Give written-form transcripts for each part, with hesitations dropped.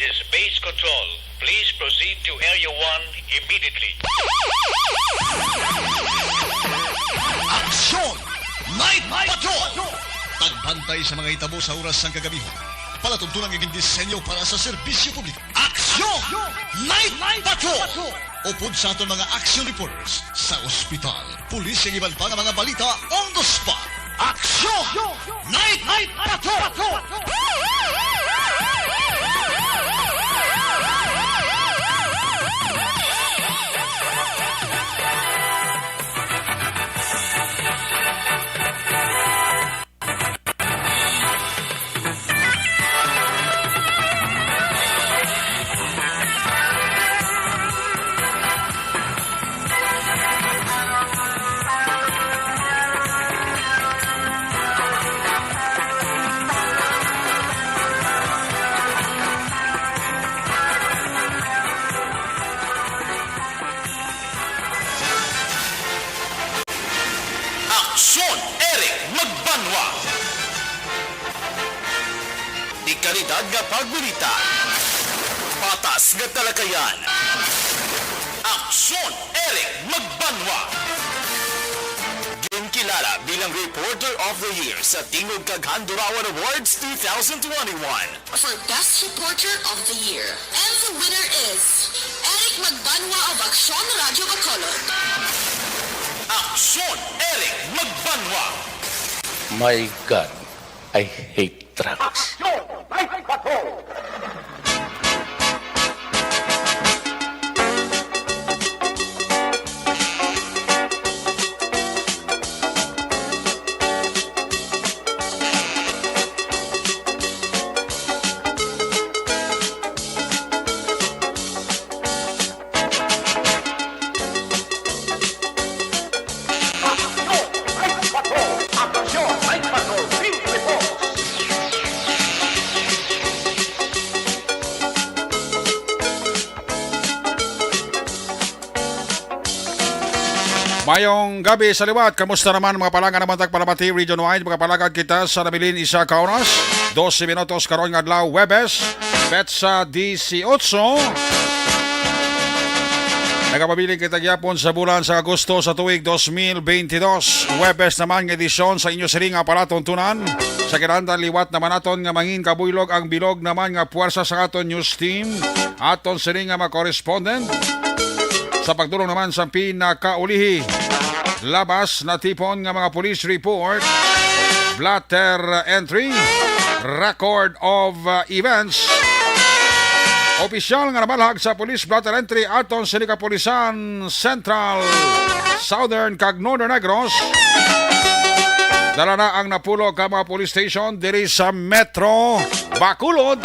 is base control. Please proceed to Area 1 immediately. Aksyon! Night Patrol! Tagbantay sa mga hitabo sa oras ng kagabihan. Palatuntunan ng disenyo para sa serbisyo publiko. Aksyon! Night Patrol! Upod sa aton mga action reporters sa ospital, pulis ang iban pa ng mga balita on the spot. Aksyon! Night Patrol! Aksyon Eric Magbanwa. Di kalidad nga pagbalita. Patas nga talakayan. Aksyon Eric Magbanwa. Kilala bilang Reporter of the Year sa Tingog Kaghandurawan Awards 2021. For Best Reporter of the Year. And the winner is Eric Magbanwa of Aksyon Radio Bacolod. Aksyon Eric Magbanwa. My God, I hate drugs. Mayong gabi sa liwat, kamusta naman mga palangga naman tagpalamati region-wide, mga palangga kita sa nabilin isa kaunas, 12 minutos karon nga adlaw Webes, Petsa 18. Nagapabiling kita gyapon sa bulan sa Agosto sa tuig 2022. Webes naman nga edisyon sa inyo siring nga palatuntunan. Sa kinahanglan liwat naman aton nga mangin kabuylog ang bilog naman nga puwersa sa aton news team. Aton siring nga mga correspondent. Sa pagdulong naman sa pinakaulihi, labas na tipon nga mga police report, blatter entry, record of events, opisyal nga nabalhag sa police blatter entry aton sa Kapulisan Central, Southern kag Northern Negros. Dala na ang napulo ka mga police station diri sa Metro Bacolod.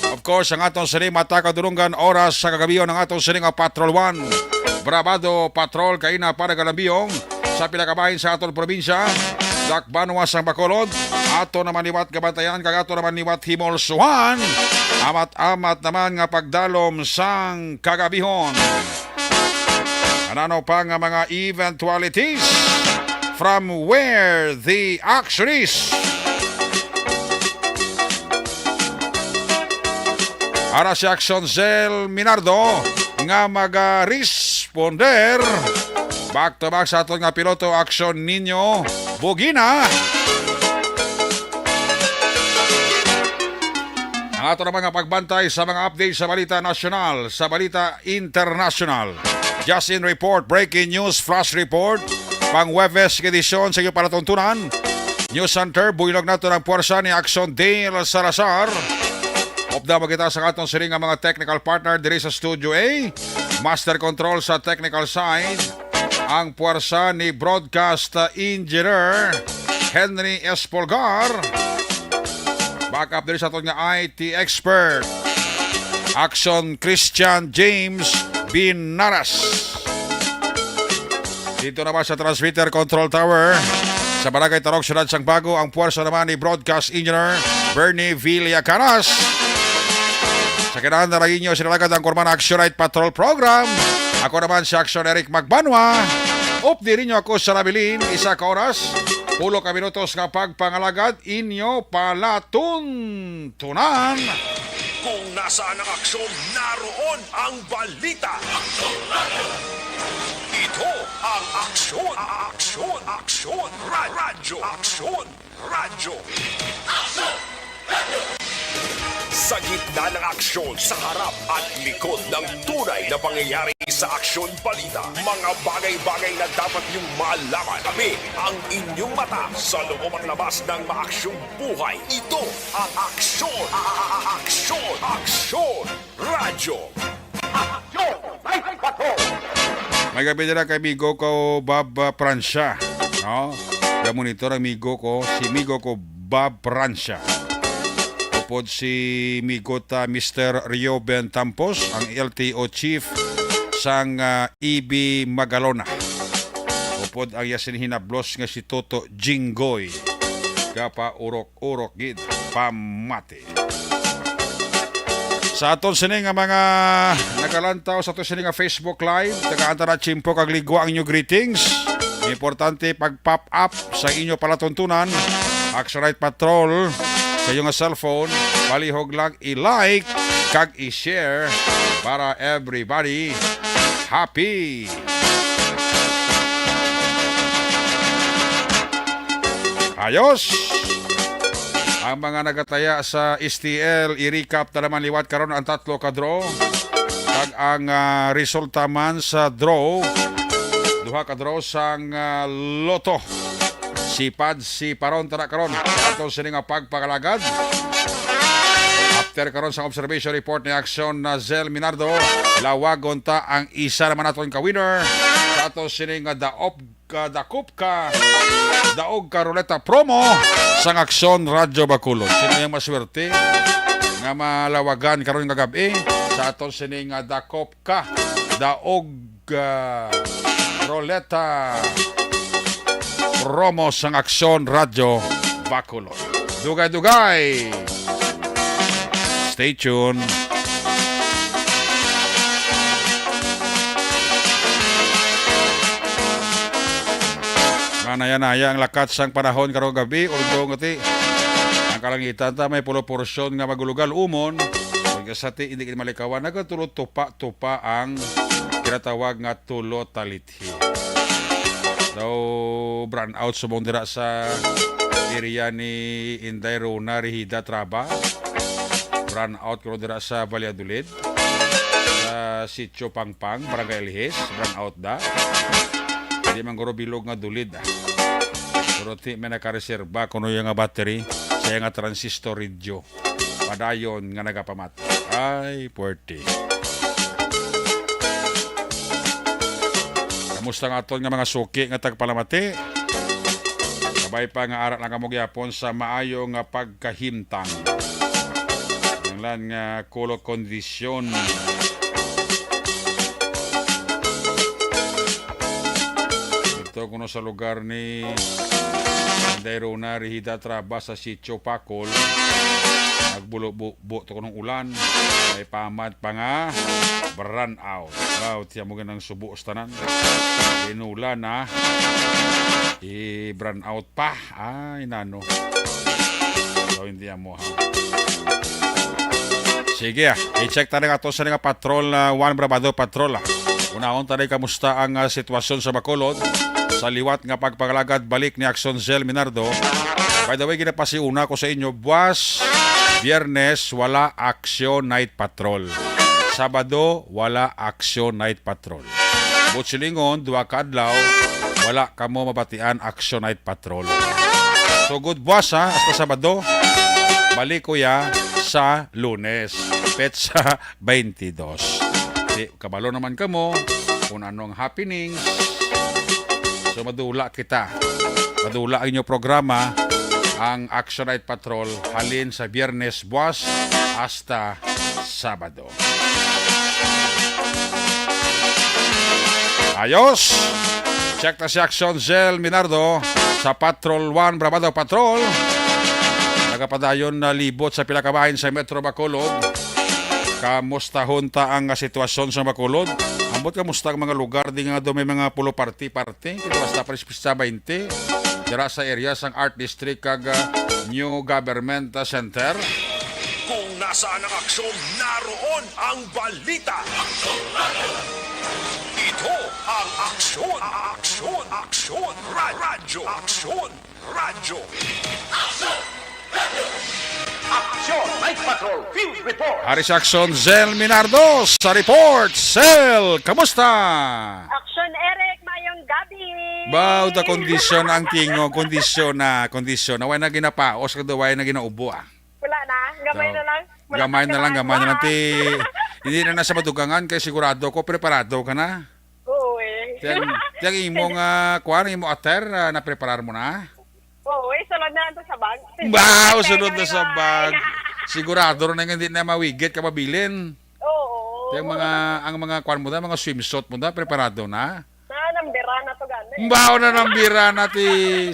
Of course, ang atong sining matakadulungan oras sa kagabiyon ng atong sining Patrol 1. Bravado Patrol kaina para galambiyong sa pinakabahin sa atong probinsya. Dakbanwa sa Bacolod. Ato naman niwat gabantayan kag ato naman niwat himolsuhan. Amat-amat naman nga pagdalom sang kagabihon. Ano pa nga mga eventualities from where the action is. Ara si Action Zel Minardo nga mag-responder back to back sa aton nga piloto Action Nino Bugina. Ang ato naman nga pagbantay sa mga update sa balita nasyonal, sa balita international. Just in report, breaking news, flash report, pang Webes edisyon sa iyo palatuntunan. News Center, builog nato ng puwersa ni Action Dale Salazar. Opda magkita sa atong siring nga mga technical partner diri sa Studio A. Master control sa technical side. Ang puwersa ni broadcast engineer Henry Espolgar. Backup diri sa atong nga IT expert Action Christian James Binaras. Dito naman sa transmitter control tower sa Barangay Tarok, Syudad Sang Bago, ang puwersa naman ni broadcast engineer Bernie Villacanas. Sa kinahanglan na rin nyo sinalagad ang Kurman Action Night Patrol Program. Ako naman si Action Eric Magbanwa. Updi rin nyo ako sa nabilin, isa ka oras, 10 ka minutos nga pagpangalagad inyo palatuntunan. nasaan ang aksyon, naroon ang balita. Ito ang aksyon, radyo. Sa gitna ng aksyon, sa harap at likod ng tunay na pangyayari sa aksyon balita, mga bagay-bagay na dapat niyong malaman. Kami ang inyong mata sa loob at labas ng maaksyong buhay. Ito ang aksyon, radyo. May gabi nila kay amigo ko Bob Prancia. No? Monitor amigo ko, si amigo ko Bob Prancia. Upod si amigo ta Mr. Rioben Tampos, ang LTO Chief sang EB Magalona. Upod ang yasin hinablos nga si Toto Jinggoy. Kapa urok-urok gid pamati. Sa aton sini nga mga nagalantaw sa aton sini nga Facebook Live, taga-antara chimpo kag ligwa ang inyo greetings. Importante pag-pop up sa inyo palatuntunan. Action Night Patrol sa inyong cellphone. Palihog lang i-like kag i-share para everybody happy. Ayos! Ang mga nagataya sa STL, i-recap na naman liwat karon ang 3 ka draw. Kag ang resulta man sa draw, 2 ka draw sang loto. Sipad si Paron tara karon sa atong sini nga pagpakalagad. After karon sa observation report ni Aksyon na Zel Minardo, lawagon ta ang isa naman naton ka winner sa atong sini nga daog ka ruleta promo sa Aksyon Radyo Bacolod. Sino yung maswerte nga malawagan karon nga gabi sa atong sini nga daog ruleta promo sa Aksyon Radyo Bacolod. Dugay-dugay! Stay tuned. Manaya-naya ang lakat sang panahon karong gabi uldo ngati ang kalangitan ta may pulo porsyon nga magulugal umon ug sati hindi kini malikawan nagatulot tupa ang kinatawag nga tulo talithi. So brand out subong dira sa area ni Inday Rona Rihida Traba. Brand out karon dira sa Valladolid. Sa Sitio Pangpang, Barangay Lihes, brand out da. Hindi man guro bilog nga dulid. Pero ti may nakareserba kuno yung nga battery sa nga transistor radio. Padayon nga nagapamat. Ay, puwerte. Kamusta nga aton nga mga suki nga tagpalamati? Sabay pa nga arat lang kamog yapon sa maayo nga pagkahimtang. Ang lan nga kulo kondisyon. Ito kuno sa lugar ni Inday Rona Rihida Traba sa Sitio Pacol. Nagbulo-buo to kunong ulan. May pamad pa nga run out. Wow, tiya mo ganang subo tanan. Inulan na. I-run out pa. Ay, nano. So, hindi mo ha. Sige, i-check tayo nga ito sa nga patrol na Juan Brabado Patrol. Unahon tayo kamusta ang sitwasyon sa Bacolod. Sa liwat nga pagpagalagad balik ni Aksyon Zel Minardo. By the way, ginapasiuna ko sa inyo, buwas, Biyernes, wala Aksyon Night Patrol. Sabado, wala Aksyon Night Patrol. Butsilingon, 2 kadlaw, wala kamo mabatian Aksyon Night Patrol. So good buwas ha, hasta Sabado. Balik ko ya sa Lunes, petsa 22. Di, kabalo naman kamo kung anong happenings. So madula kita. Madula ang inyong programa ang Action Night Patrol halin sa Biyernes buwas hasta Sabado. Ayos! Check na si Aksyon Zel Minardo sa Patrol 1 Brabado Patrol. Nagapadayon na libot sa pila ka bahin sa Metro Bacolod. Kamustahon ta ang sitwasyon sa Bacolod. Ambot kamusta ang mga lugar di nga do may mga pulo party-party. Kito basta Prespista 20. Dira sa area sang Art District kag New Government Center. Kung nasaan ang aksyon, naroon ang balita. Ito ang aksyon, radyo, aksyon, radyo. Aris Action, Zel Minardo sa report. Zel, kamusta? Action Eric, mayong gabi. Bao ta kondisyon ang tingo, kondisyon na. Way na ginapaos, way na ginaubo ah. Wala na, gamay na lang. Wala Gamay na lang. Hindi na nasa madugangan, kaya sigurado ko, preparado ka na. Oo eh. Tiyang imong, kuwan, imong ater, na preparar mo na. Oo eh, sunod na ito sa bag. Wow, sunod na sa bag. Sigurado rin na hindi na mawigit ka mabilin. Oo. Ang mga kuwan mo na, mga swimsuit mo na, preparado na. Nambira na to gano'n. Bao na ng bira nati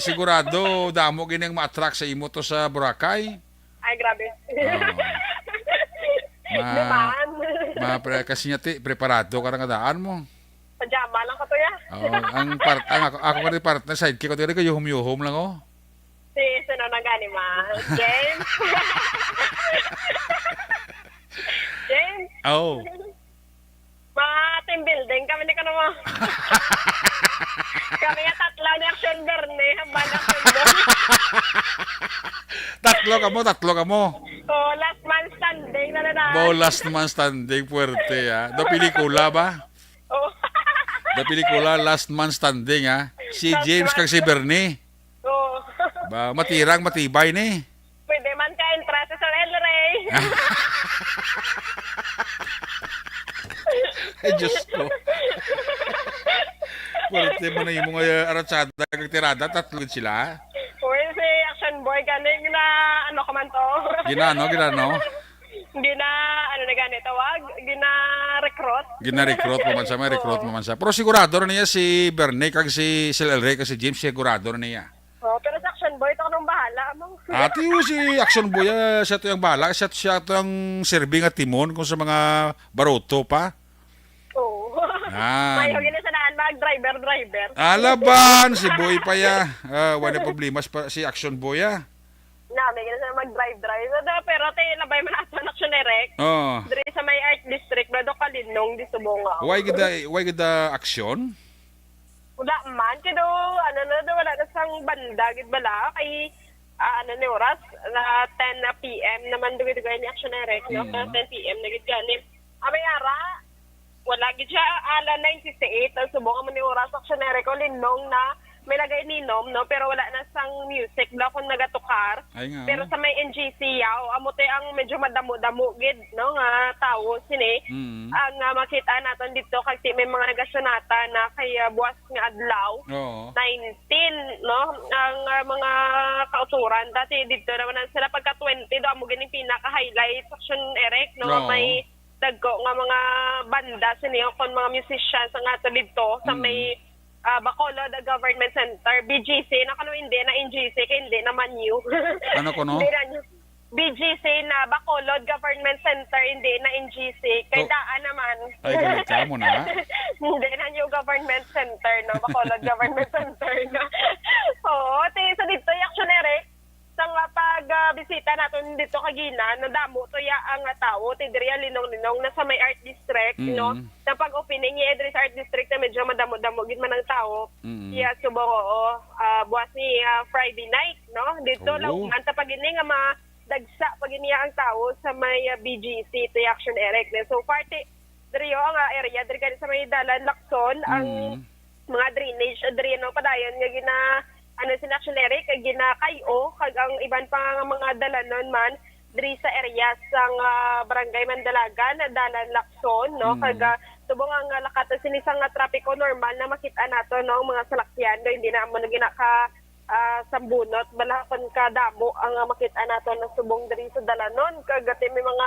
sigurado damo gining ma-attract sa imo to sa Boracay. Ay, grabe. Ma kasi niya preparado ka nga daan mo. Pajama lang ko to ya. Ang ako ka partner sidekick ko diri ko yuhum lang oh. Si, sunod na gani ma. James. James. Oh. Mga team building kami ni ka naman. Kami nga tatlo ni Action Berne. Hambal Action Berne. tatlo ka mo. Oh, last man standing na na. Last man standing puwerte ha. Do pelikula ba? Oh. Do pelikula Last Man Standing ha. Si James kag si Bernie. Oh. Ba matirang matibay ni. Pwede man ka entrate sa El Rey. Ay, Diyos ko. Puwerte mo na yung mga aratsada kag tirada, tatlo sila. Uy, si Action Boy ganing na ano ka man to. Ginano? Gina, ano na ganito, wag? Gina-recruit. Gina-recruit mo man sa. Pero sigurado na niya si Bernie kag si El Rey kag si James, sigurado na niya. Oh, pero sa Action Boy, ito ka nung bahala. Amang. Ate si Action Boy, siya to yung bala, siya to yung serving at timon kung sa mga baroto pa. Oo. Yan. Mayo gina sa daan, mag-driver. Alaban, si Boy pa ya. Wala problema si Action Boy ya. May gina sa mag-drive. Pero tayo labay man ato ng Action Erek. Oh. Diri sa may Art District, Brado Kalinong, di Subonga. Why gida action? Wala man, kaya wala na sang banda, gid bala, kay, ni oras, na 10 na PM naman doon gaya ni Action Erek, no? 10 PM na gid gani. Amay ara, wala gid siya, ala 9:68, ang subong man ni oras Action Erek, o linong na, may lagay ninom, no? Pero wala na sang music, wala kung nagatukar. Ay nga. Pero sa may NGC, amote ang medyo madamo-damo, gid, no? Nga tao, sini. Ang makita natin dito, kasi may mga nagasyonata na kaya buwas nga adlaw. Oo. 19, no? Ang mga kauturan. Dati dito naman sila pagka 20, do mo ganing pinaka-highlight Action Erek, no? Oo. May dagko nga mga banda, sini, kon mga musicians nga to dito, sa may Bacolod Government Center, BGC, hindi na NGC, kaya hindi naman new. Ano ko no? Hindi na new. BGC na Bacolod Government Center, hindi na NGC, kaya daan naman. Ay, galit ka mo na. Hindi na new government center, no? Bacolod Government Center, no? Oo, sa dito, Action Erek, sa pag-bisita natin dito kagina, nadamo to ya ang tao, tidriya linong-linong na sa may Art District, no? Na pag-opening niya sa Art District na medyo madamo-damo gid man ang tao. Iya subong buwas ni Friday night, no? Dito lauman ta pagini nga madagsa pagini ang tao sa may BGC to Action Erek. So party diriyo ang area diri sa may dalan Lacson ang mga drainage diri no padayon nga gina sila Action Erek, kag ginakayo, kag ang iban pa nga mga dalanon man, diri sa area sang Barangay Mandalagan, Dalan Lacson, no? Kag subong ang lakatan sinisang trapiko normal na makita nato no mga salakyan, no? Hindi na mo ginaka sambunot, balakon ka damo ang makita nato na subong diri sa dalanon, kag may mga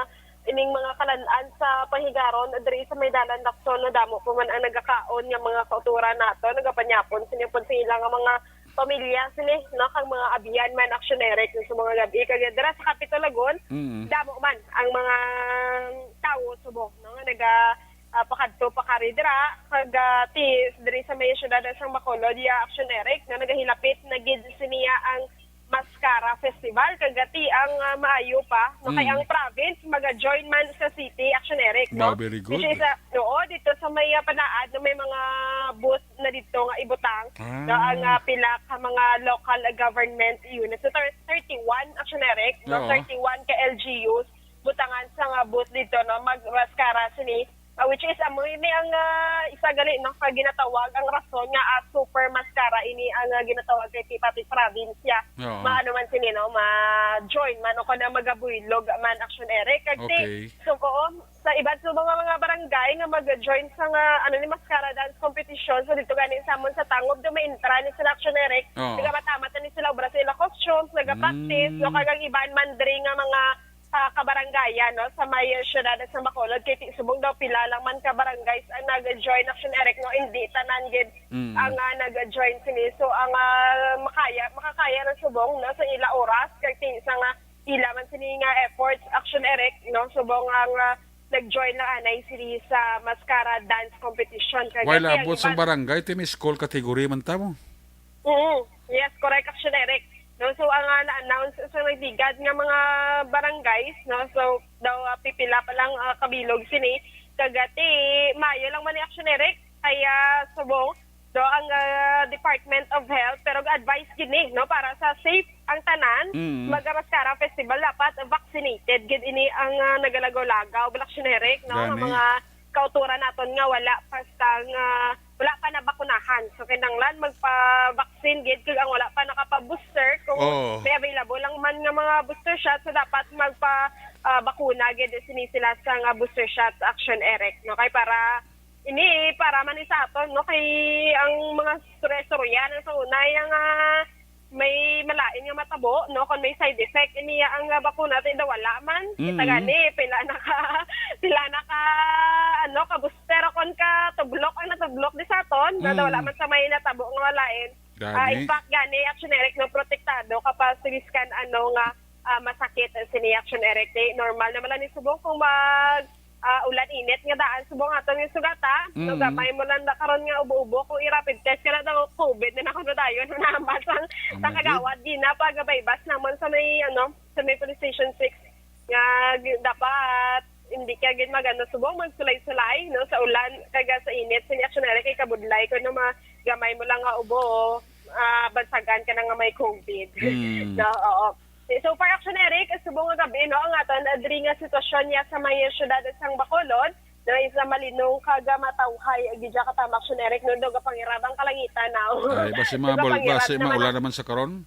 ining mga kalan-an sa pahigaron diri sa may Dalan Lacson, no? Damo po man ang nagakaon nga mga kauturan nato, nagapanyapon sinipon sila nga mga pamilya sila, no, kang mga abiyan man Action Erek sa mga gabi kag dira sa Kapitolagon, damo man ang mga tawo subok, no, naga pakadto pakari dira kag diri sa may syudad sa Bacolod ya Action Erek na nagahilapit na gid siniya ang maskara Mascara Festival kagati ang maayo pa no kay ang province maga-join man sa city Action Eric no. Wow, very good. Which is, oo, dito sa may panaad no, may mga booth na dito nga ibutang no, ang pila ka mga local government units. So 31 Action Eric no, Oo. 31 ka LGUs butangan sa nga booth dito no mag-mascara sini. Which is amoy ni ang isa gali no pag ginatawag ang rason nga super mascara ini ang ginatawag kay Pati probinsya. Oo. Maano man sini no ma-join man o kana magabuylog man Action Eric kagti. Okay. So ko sa iba't sa mga barangay nga mag-join sa nga ano ni mascara dance competition so dito gani sa amon sa Tangob do may intra ni sila Action Eric. Oo. Nagamatama ni sila obra sila costumes, nagapractice no kagang iban man diri nga mga kabarangaya no sa may syudad sa Bacolod kay subong daw pila lang man ka barangays ang nag-join Action Eric no hindi tanan gid ang nag-join sini so ang makakaya ng subong no sa ila oras kay sa nga ila man sini nga efforts Action Eric no subong ang nag-join na anay sini sa mascara dance competition kay While abot sa barangay, timi school category man tamo. Yes, correct Action Eric. No, so ang na-announce sa nagdigad nga mga barangays, no, so daw pipila pa lang kabilog sini kagati mayo lang man ni Action Eric ay subong do ang Department of Health pero advice gini no para sa safe ang tanan mag-mascara festival dapat vaccinated gid ini ang nagalagaw-lagaw Action Eric no Gani. ang mga kauturan naton nga wala wala pa na bakunahan. So kinanglan magpa-vaccine gid kung ang wala pa nakapa-booster kung may available lang man nga mga booster shots so dapat magpa-bakuna gid sini sila sa nga booster shots Action Eric no kay para man sa aton no kay ang mga storya sa unay ang may malain nga matabo no kon may side effect ini ang bakuna tay daw wala man kita gani pila naka ano ka booster kon ka tublok ang natublok di sa aton daw wala man sa may natabo nga walain. In fact gani Action Eric no protektado kapag siliskan ano nga masakit sini Action Eric normal naman lang ni subong kung ulan init nga daan subong aton yung sugata no gamay mo lang karon nga ubo-ubo kung i-rapid test ka na daw COVID na nakuno dayon naman sa kagawad di na pagabaybas namon sa may police station 6 nga dapat hindi ka gid magano subong magsulay-sulay no sa ulan kaga sa init sa Action Eric kay kabudlay ko no gamay mo lang nga ubo bansagan ka na nga may COVID no oo. So for Action Eric, subong nga gabi no ang aton adri nga sitwasyon niya sa may syudad sang Bacolod na isa malinong kaga matawhay gidya ka tama Action Eric no do pangirabang kalangitan now. Ay basi maulan naman sa karon.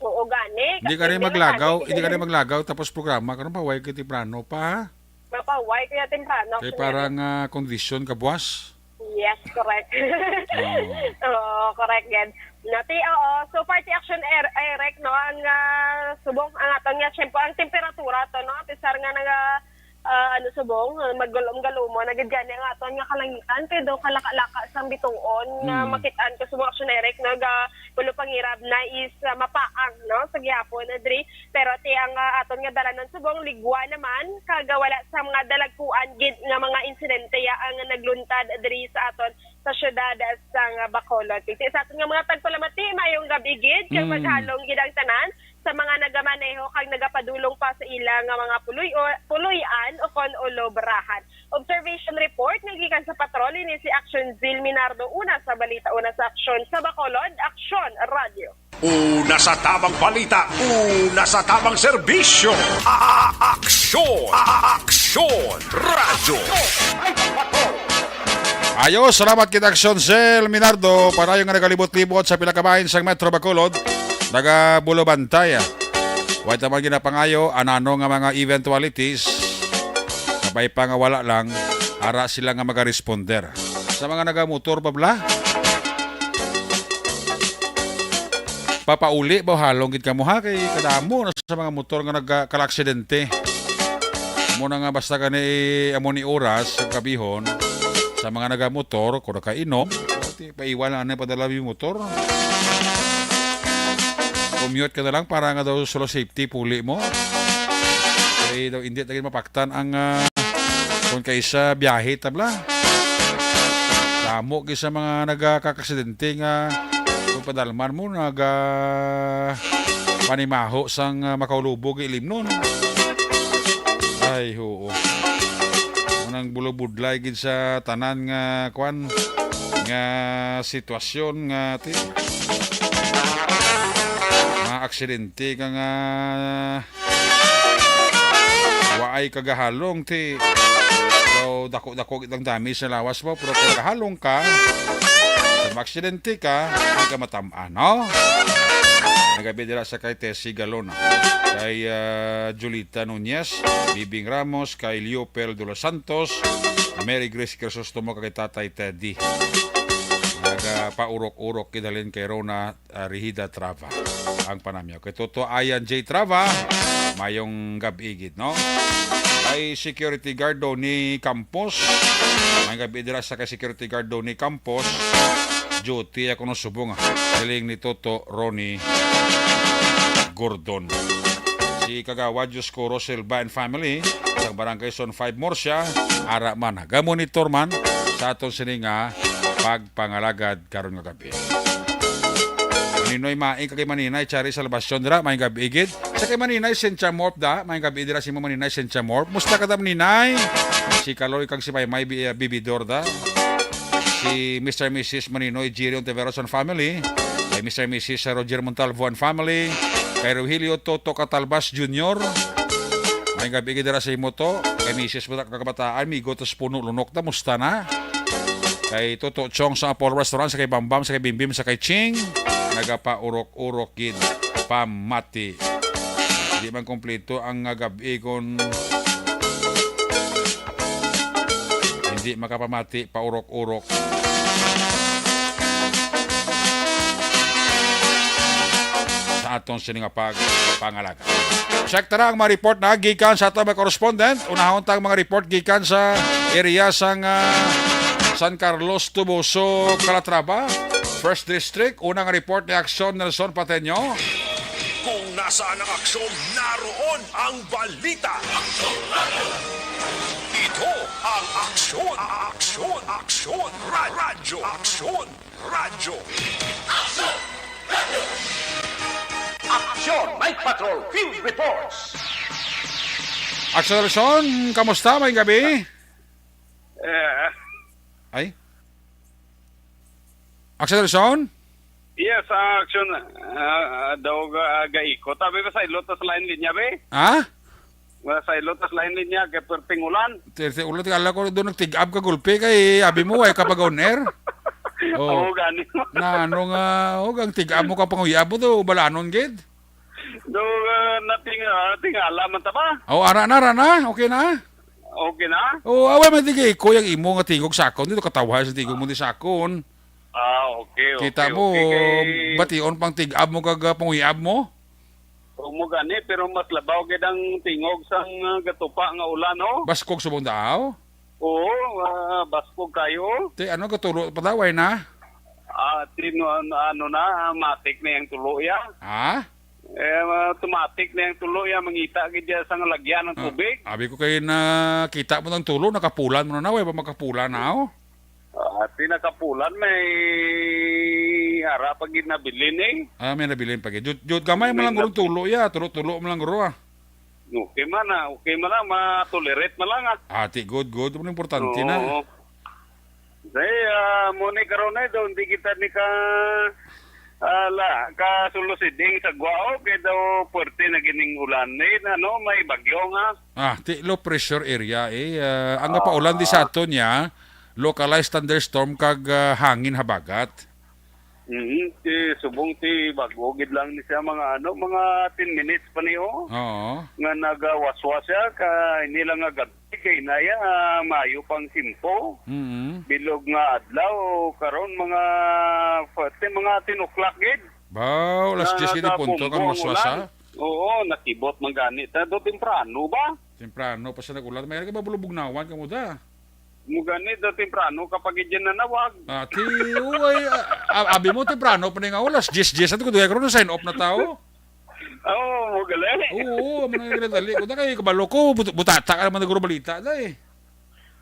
Oo gani. Hindi ka rin maglagaw tapos programa karon pa way kiti plano pa. Mapaway kaya temprano. Kay parang condition ka buwas. Yes, correct. Correct yan. Nati, so party Action Eric, no, ang subong, ang aton nga, syempre, ang temperatura to, no, pisar nga subong, maggulom-galumo, nagagyan ang aton nga kalangitan, kaya daw kalaka-laka sa bituon, na makitaan ko subong Action Eric, pulo pangirab na is mapaang, no, sa gyapon, adri, pero ang aton nga dalanan subong, ligwa naman, kagawala sa mga dalagpuan, gid nga mga insidente, ang nagluntad, adri sa aton, sa syudad sang Bacolod. Kasi sa aton nga mga tagpalamati, mayong gabi gid, kay maghalong gid ang tanan, sa mga nagamaneho kag nagapadulong pa sa ilang nga mga puluyan o kon olobrahan. Observation report nagikan sa patrol ni si Action Zil Minardo una sa balita una sa Action sa Bacolod, Action Radio. Una sa tamang balita, una sa tamang serbisyo. Aksyon Radio. Ayos, salamat kita Action Zil Minardo para yung nagalibot-libot sa pilakabahin sa Metro Bacolod. Daga Bulobantay. Wait naman ginapangayo, anano nga mga eventualities. Sabay pa nga wala lang, ara sila nga maga-responder. Sa mga nagamotor pa bla? Papauli ba halong gid kamo ha kay kadamo na sa mga motor nga nagkalaksidente. Muna nga basta kani amo ni oras sa kabihon sa mga nagamotor kung nakainom, paiwan na padala yung motor. Commute ka na lang para nga daw solo safety puli mo. Kaya daw hindi tagin mapaktan ang kung kaysa biyahe tabla. Damo kaysa mga nagkakaksidente nga kung padalman mo panimaho sang makaulubog ilim nun. Ay, oo. Unang bulubudlay gid sa tanan nga kwan nga sitwasyon nga ti mga aksidente ka nga waay kagahalong ti. So dako-dako itang dami sa lawas mo pero kung kahalong ka sa aksidente ka hindi ka matamaan, no? Nagabi dira sa kay Tessie Galona, kay Julita Nunez, Bibing Ramos, kay Leopel de los Santos, Mary Grace Crisostomo, kay Tatay Teddy. Nagapaurok-urok kidalin kay Rona Rihida Trava ang panamyaw. Kay Toto Ayan J. Trava, mayong gabigid, no? Kay security guard daw ni Campos, may gabi dira sa kay security guard daw ni Campos, duty ako no subong galing ni Toto Ronnie Gordon. Si Kagawa Diyos ko Roselba and family sa Barangay Son 5 Morsia, ara man ga-monitor man sa aton sini nga pagpangalagad karon nga gabi. Ninoy maing kay Maninay Chari Salvacion dira may gabi igid. Sa kay Maninay Sencha Morp da, may gabi dira si Maninay Sencha Morp. Musta ka dam Ninay? Si Kaloy kang si may bibidor da. Si Mr. and Mrs. Maninoy Girion Teveros and family, kay Mr. and Mrs. Roger Montalvo and family, kay Rogelio Toto Catalbas Jr. May gabi dira sa imoto, kay Mrs. Budak Kakabataan, Migo tos puno lunok na, musta na? Kay Toto Chong sa Apollo Restaurant, sa kay Bambam, sa kay Bimbim, sa kay Ching, nagapa-urok-urok kid, pamati. Di man kompleto ang gabi kon hindi makapamati, paurok-urok. Sa atong sininga pangalaga. Check tara ang mga report na gikan sa atong mga correspondent. Unahon tang mga report gikan sa area sang San Carlos, Tubuso, Calatrava, First District. Unang report ni Aksyon Nelson Pateño. Kung nasaan ang aksyon, naroon ang balita. Ito ang aksyon, aksyon, aksyon, radyo, aksyon, radyo. Aksyon, Night Patrol, Field Reports. Aksyon Nelson, kamusta? May gabi? Ay? Aksyon Nelson? Yes, action daw gaiko. Tabi ba sa ilotas line linya be? Ha? Sa ilotas line linya kay perting ulan. Terte ulit kala ko doon nagtig-up ka gulpe kay abi mo ay kapag on air. Oh, gani. Na ano nga, ang tig-up mo ka panguyab mo to, balanon gid. Do tingala man ta ba? Oh, ara na, okay na. Okay na? Oh, away man tigay ko yung imo nga tigog sakon dito katawa sa tigog mo di sakon. Okay. Kita mo, Okay. bation pang tig-up mo kag panguyab mo. Mo gani pero mas labaw gid ang tingog sang gatupa nga ulan no? Baskog subong daaw. Oo, baskog kayo. Te ano katulo padaway na? Ano na, matik na yung tulo ya. Ha? Automatic na yung tulo ya, mangita gid ya sang lagyan ng tubig. Abi ko kay na kita mo ng tulo nakapulan mo na way ba makapulan na oh. Pinakapulan may harap pag ginabilin eh. May nabilin pa gid. Jud gamay mo lang gurong tulo ya, tulo mo lang guro ah. Okay man matolerate man lang Ati good. Mo importante na. Mo ni karon ay daw hindi kita ni ka sulusiding sa Guao kaya daw puwerte na gining ulan may bagyo nga. Ti low pressure area ang paulan di sa aton niya, localized thunderstorm kag hangin habagat. Subong ti bagyo gid lang ni siya mga 10 minutes pa niyo. Oo. Nga nagawaswas siya ka hindi lang nga gabi kay naya mayo pang simpo. Bilog nga adlaw karon mga 10 o'clock gid. Baw, last 10 gid punto kang maswasa. Oo, nakibot man gani. Tado temprano ba? Temprano pa sa nagulat. May ka ba bulubugnawan ka mo da? Mugani do temprano kapag idyan na nawag. Ati, uy, abi mo temprano pa nga oras. 10 ato ko duhay karon sign off na tao. Mo gali. Oo, man nga dali ko da kay kabalo ko butata ka man naguro balita da eh.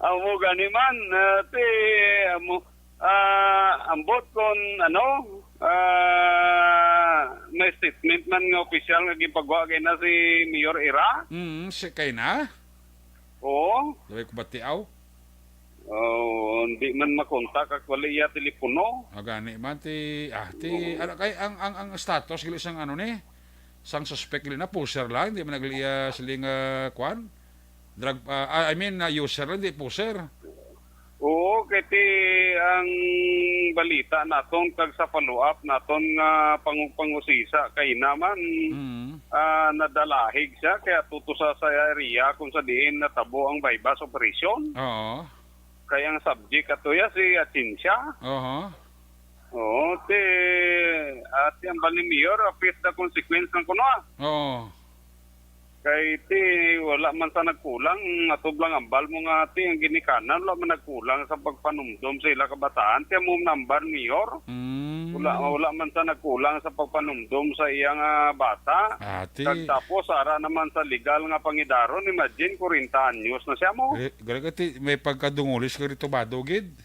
Mo gani man ambot kon may statement man nga opisyal nga gipagawa kay na si Mayor Ira. Si kay na? Oo. Daway ko batiaw? Hindi man makontak ak wala iya telepono. Gani man ano kay ang status gali sang ano ni? Sang suspect gali na poser lang, di man nagliya siling kwan? Drug user lang, di poser. Oo, kiti ang balita naton kag sa follow-up naton nga pangusisa kay naman nadalahig siya kaya tutusa sa area kung sa diin natabo ang bypass operation. Oo. Kaya ang subject ato ya si Atinsya. Oo, at yung bali mayor face the consequence ng kuno. Oo. Kay wala man sa nagkulang atublang ambal mo nga ang ginikanan wala man nagkulang sa pagpanumdum sa ila kabataan ti mo number mayor. Wala man sa nagkulang sa pagpanumdum sa iyang bata. Kag tapos ara naman sa legal nga pangidaron, imagine 40 anyos na siya mo. Gati may pagkadungulis ka rito ba dugid?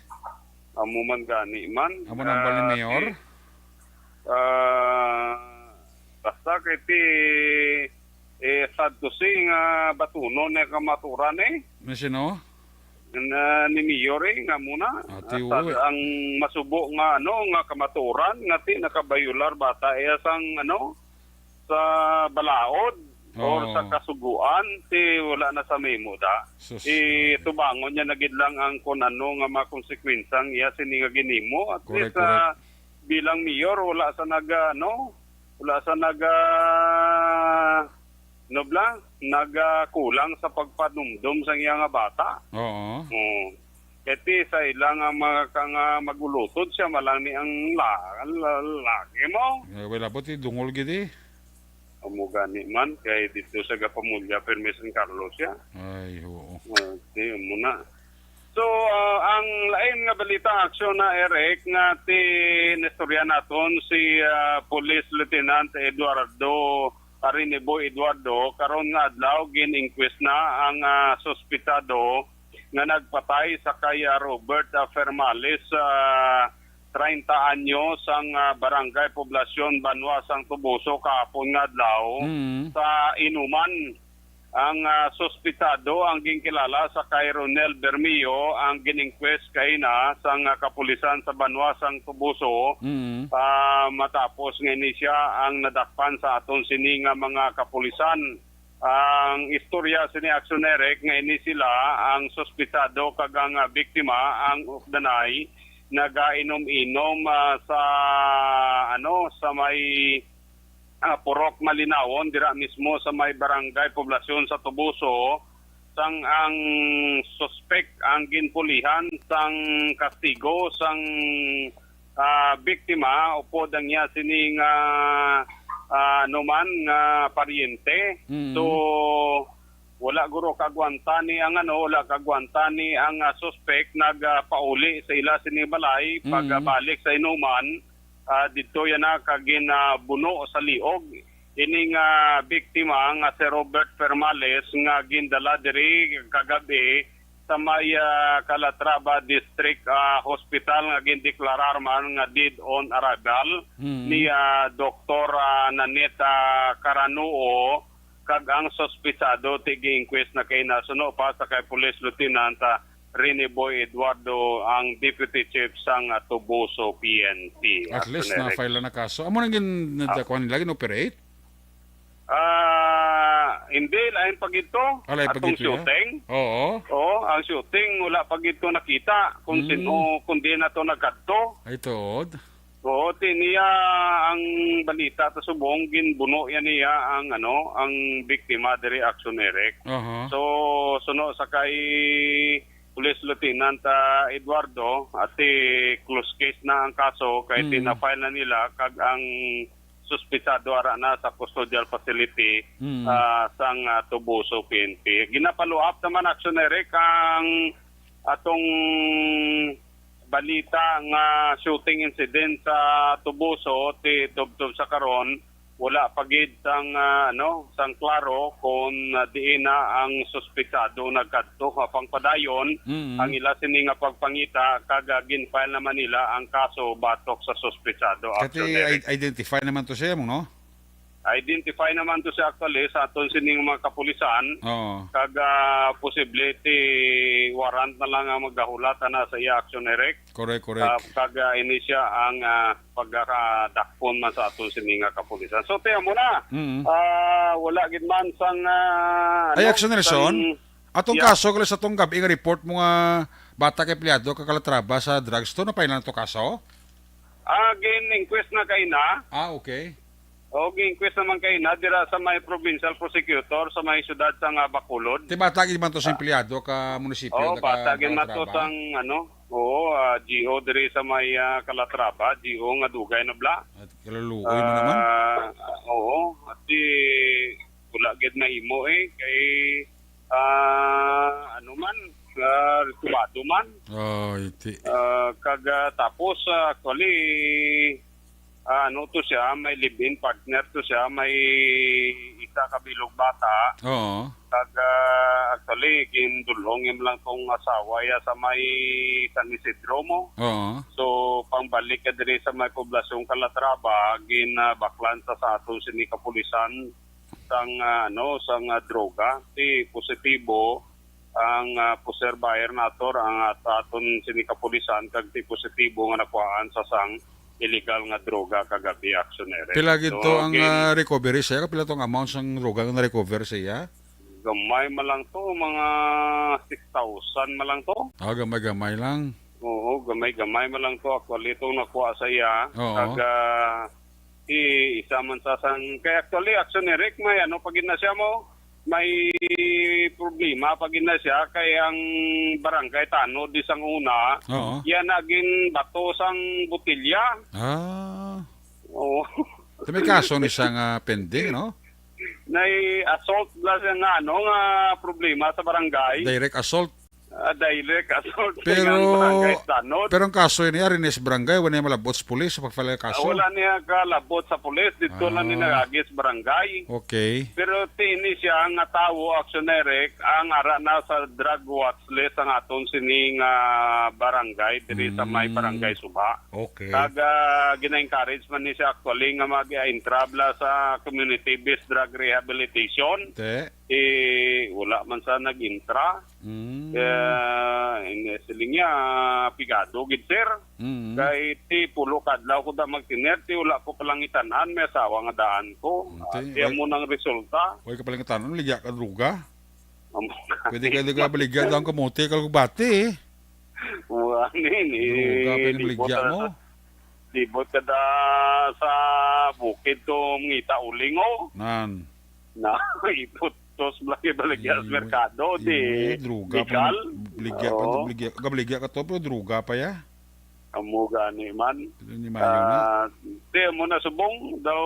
Amo man gani man. Amo number ni mayor. Basta kay sad to say nga batuno na kamaturan Sino? Ni Mayor nga muna. Ang masubo nga nga kamaturan nga nakabayular bata sang sa balaod or sa kasuguan wala na sa memo da. Tubangon niya nagid lang ang kun nga mga konsekwensang iya sini nga ginimo at least bilang mayor wala sa nagkulang sa pagpanumdum sa iya nga bata. Oo. Kati sa ilang mga magulutod siya malang ni ang lagi mo. Wala po dungol gidi. Amo gani man kay dito sa Gapamulya Permission Carlos ya. Ay, oo. Muna. So, ang lain nga balita aksyon na Eric nga nestorya naton si Police Lieutenant Eduardo Arineboy Eduardo karon nga adlaw gin-inquest na ang sospitado nga nagpatay sa kay Robert Fermales 30 anyos ang barangay Poblasyon Banwa sang Tubuso kahapon nga adlaw sa inuman. Ang sospitado ang ginkilala sa kay Ronel Bermio ang gin-inquest kay na sang kapulisan sa Banwa sang Tubuso. Matapos nga siya ang nadakpan sa aton sini nga mga kapulisan. Ang istorya sini aksyonere nga ini sila ang sospitado kag ang biktima ang ugdanay nagainom-inom sa may Purok Malinawon dira mismo sa may barangay Poblasyon sa Tubuso sang ang suspect ang ginpulihan sang kastigo sang biktima upod ang niya sining numan nga paryente. So wala guro kagwanta ni ang suspect nagpauli sa ila sini balay pagbalik sa inuman dito yan na kagin buno sa liog. Ini nga biktima nga si Robert Fermales nga gindala diri kagabi sa may Calatrava District Hospital nga gindeklarar man nga dead on arrival ni Dr. Naneta Caranuo kag ang sospitsado tigi-inquest na kay nasuno pa sa kay Police Lieutenant Arineboy Eduardo ang Deputy Chief sang Tubuso PNP. At least na-file na kaso. Amo nang ginadakuan nila gin-operate? Hindi, lain pag ito. Atong shooting. Oo. Ang shooting, wala pag ito nakita. Kung sino, kundi na ito nagkadto. Ay, tood. Oo, niya ang balita sa subong, ginbuno yan niya ang biktima diri aksyonere. So, suno sa kay Police Lieutenant Eduardo at close case na ang kaso kay tinafile na nila kag ang suspitsado ara na sa custodial facility sang Tubuso PNP. Ginapalo up naman aksyonere kang atong balita nga shooting incident sa Tubuso tubtob sa karon wala pagid sang sang klaro kung diin na ang suspetsado nagkadto apang padayon ang ila sini nga pagpangita kaga ginfile naman nila ang kaso batok sa suspetsado. Kati identify naman to siya mo, no? Identify naman to siya actually sa aton sining mga kapulisan. Oo. Kaga possibility warrant na lang ang magahulatan na sa iya action direct. Correct. Kaga ini siya ang pagkakadakpon man sa aton sining nga kapulisan. So tiyan mo na. Wala gid man sang Ay, action Nelson. Atong Yeah. kaso kala sa tong gabi nga report mo nga bata kay empleyado kakalatraba sa drugstore na pailan to kaso? Gin-inquest na kay na. Okay. O gin-inquest naman kay na dira sa may provincial prosecutor sa may syudad sa nga Bacolod. Ti bata gid man to sa empleyado ka munisipyo Bata gin man to sang GO diri sa may Calatrava, GO nga dugay na bla. At kaluluoy mo naman. Oo, at wala gid na imo kay retubado man. Iti. Kaga tapos actually to siya, may live-in partner to siya, may isa kabilog bata. Oo. Kaga actually gindulong im lang tong asawa ya sa may San Isidro mo. Oo. So pangbalik ka diri sa may poblasyong Calatrava, ginabaklan sa aton sini kapulisan sang sang droga. Ti positibo ang puser buyer nator ang aton sini kapulisan kag ti positibo nga nakuhaan sa sang illegal nga droga kagabi aksiyonere. Pila gid to ang recovery siya? Kapila tong amount sang droga nga na-recover siya? Gamay malang to, mga 6,000 malang to. Gamay-gamay lang. Oo, gamay-gamay malang to. Actually, itong nakuha sa iya. Oo. Kaga, isa man sa sang... Kaya actually, aksiyonere, may pagin na siya mo, may problema pagin na siya kay ang barangay Tanod di sang una Oo. yan naging bato sang botilya. Oo. May kaso ni siyang pending, no? Nay assault la siya nga problema sa barangay. Direct assault. Direct assault Pero sa barangay Tanod. ang kaso niya rin is barangay, wala niya malabot sa pulis sa pagfile kaso. Wala niya kalabot sa pulis dito lang ni nagagis barangay. Okay. Pero tini siya nga tawo aksyonerek ang ara na sa drug watch list ang aton sining barangay diri sa may barangay Suba. Okay. Kaga gina-encourage man ni siya actually nga mag-intrabla sa community-based drug rehabilitation. Wala man sa nag-intra. Siling niya pigado gid sir. Kay ti pulo kadlaw ko da magtiner ti wala ko palang itanan may asawa nga daan ko. Tiyan mo nang resulta. Huwag ka palang tanong, ligya ka druga. Pwede ka baligya daw ang kamote kalubati Druga pinabaligya mo. Dibot ka da sa bukid to ngita ulingo. Nan. Na ipot tos blaki baligya sa merkado di druga legal. Baligya ka to pero druga pa ya. Amo gani man. Ni mayo na. Di mo na subong daw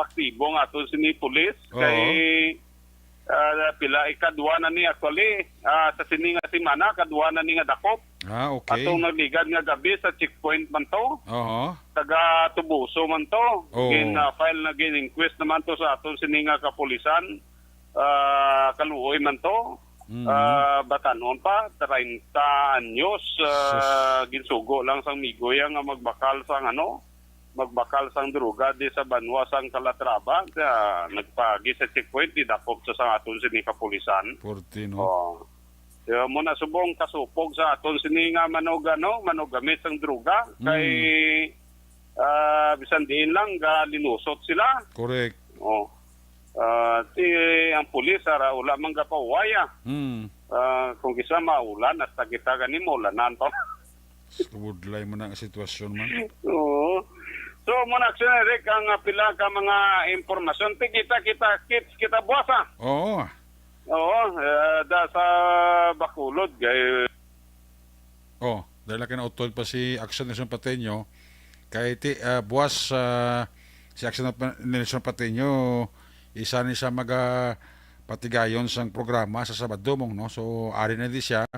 aktibo nga aton sini pulis kay pila ikadwa na ni actually sa sini nga semana kadwa na ni nga dakop. Okay. Atong nagligad nga gabi sa checkpoint man to. Taga Tubuso man to. File na gin-inquest naman to sa aton sini nga kapulisan. Kaluoy man to. Batanon pa 30 anyos ginsugo lang sang migoy nga magbakal sang droga di sa Banwa sang Calatrava nagpagi sa checkpoint di dakop sa aton sini kapulisan. 14 mo na subong kasupog sa aton sini nga manogamit sang droga kay bisan diin lang linusot sila. Correct. Ang pulis wala man gapawaya. Kung kisa maulan at kita ganimo ulanan pa. Kubudlay mo na ang sitwasyon man. Oo. So muna aksyonerek ang pila ka mga impormasyon kita buwasa. Oo. Da sa Bacolod kay dahil laki na utol pa si Action Nelson Pateño kay buwas si Action Nelson Pateño isa ni siya patigayon sang programa sa Sabado mong no. So ari na di siya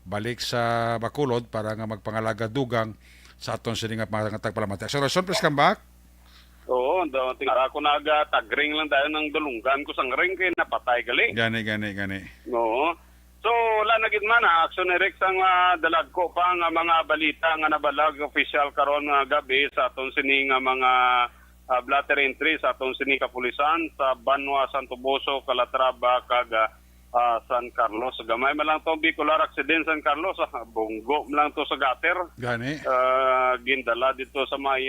balik sa Bacolod para nga magpangalaga dugang sa aton sini nga mga tagpalamati. Action Nelson, please come back. Oo, tingara ko na aga, tagring lang tayo ng dulunggan ko sang ring kay napatay gali. Gani. Oo. So, wala na gid man action ni Rex ang dalag ko pa nga mga balita nga nabalag official karon nga gabi sa aton sini nga mga blatter entry sa aton sini kapulisan sa Banwa, Santo Boso, Calatrava kag San Carlos. Gamay man lang to bicular accident San Carlos, bunggo man lang to sa gutter. Gani. Gindala dito sa may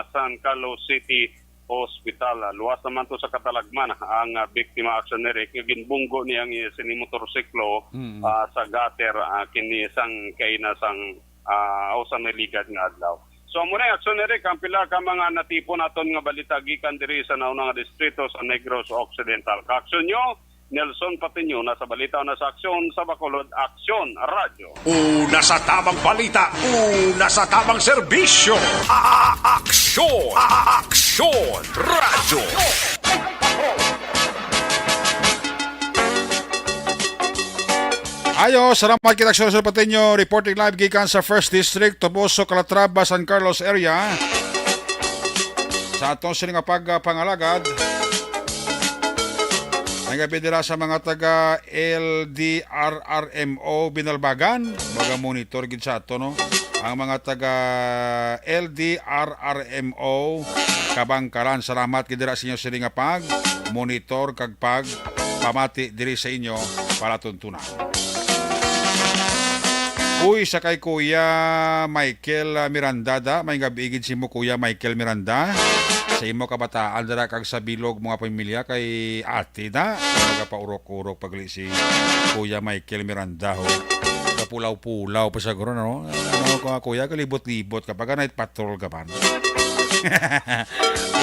San Carlos City Hospital. Luwas naman to sa Katalagman ang biktima action ni Rick. Ginbunggo niyang sini motorsiklo sa gutter kini sang kainasang o sa naligat nga adlaw. So muna action ni Rick, ang pila ka mga natipon naton nga balita gikan diri sa naunang distrito sa Negros Occidental. Ka-action nyo, Nelson Patiño, nasa balita na sa aksyon sa Bacolod Aksyon Radio. Una sa tamang balita, una sa tamang serbisyo. Aksyon! Aksyon! Radyo! Ayo, salamat kita Nelson Patiño, reporting live gikan sa 1st District, Toboso, Calatrava, San Carlos area. Sa atong sining pagpangalagad, ang kapidira sa mga taga LDRRMO Binalbagan, baga monitor gid sa ato no. Ang mga taga LDRRMO Kabangkaran, salamat gid dira sa inyo sini nga pag monitor kag pag pamati diri sa inyo para tuntunan. Uy, sa kay Kuya Michael Miranda da, may gabigid si mo Kuya Michael Miranda. Sa imo kabataan dara kag sa bilog mga pamilya kay ate da. Nagapaurok-urok pagli si Kuya Michael Miranda ho. Kapulaw-pulaw pa siguro no. Ano ko Kuya kalibot-libot kapag night patrol ka pa.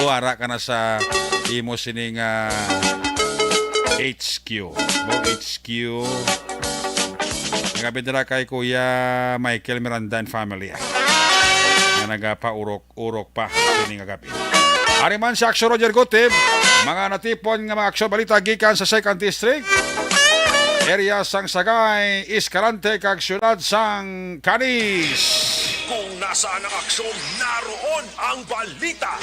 Uara ka na sa imo sining HQ. HQ. Nagabidra kay Kuya Michael Miranda and family. Na nagapaurok-urok pa sining gabi. Ariman sa Aksyon Roger Gutib, mga natipon nga mga aksyon balita gikan sa 2nd District, area sang Sagay, Escalante, kag syudad sang Canis. Kung nasaan ang aksyon, naroon ang balita.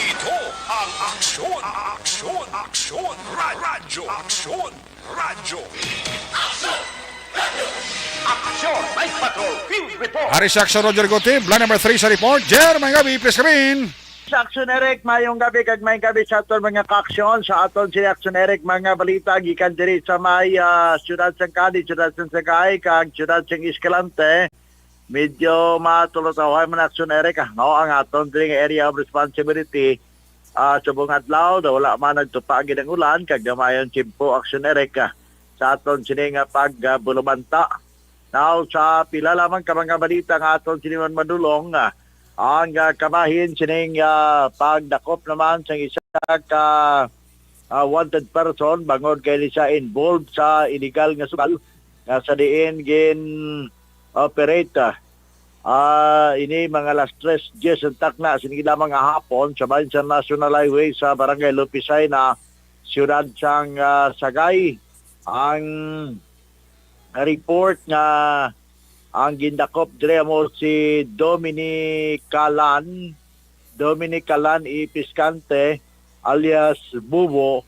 Ito ang aksyon, aksyon, aksyon, radyo, aksyon, radyo. Aksyon! Night Patrol Field Report! Ari sa Aksyon Roger Gutib, line number 3 sa report. Jer, may gabi, please come in. Sa Aksyon Eric, mayong gabi kag may gabi sa aton mga kaaksyon. Sa aton si Aksyon Eric, mga balita gikan diri sa may syudad sang Cali, syudad sang Sagay, kag syudad sang Escalante. Medyo matulot-awahay man Aksyon Eric. No, ang aton diri nga area of responsibility. Sa buong adlaw, wala man nagtupagi ng ulan, kag gamayon simpo Aksyon Eric. Sa aton sini nga pagbulumanta. Now, sa pila lamang ka mga balita nga aton siniman madulong, ang kabahin sining pagdakop naman sa isa ka wanted person bangod kay siya involved sa illegal nga sugal sa diin gin operate. Ini mga last 3 years ang takna sinig lamang nga hapon sa bayan sa National Highway sa Barangay Lupisay na siyudad sang Sagay. Ang report nga ang gindakop dire mo si Dominic Calan Ipiskante alias Bubo,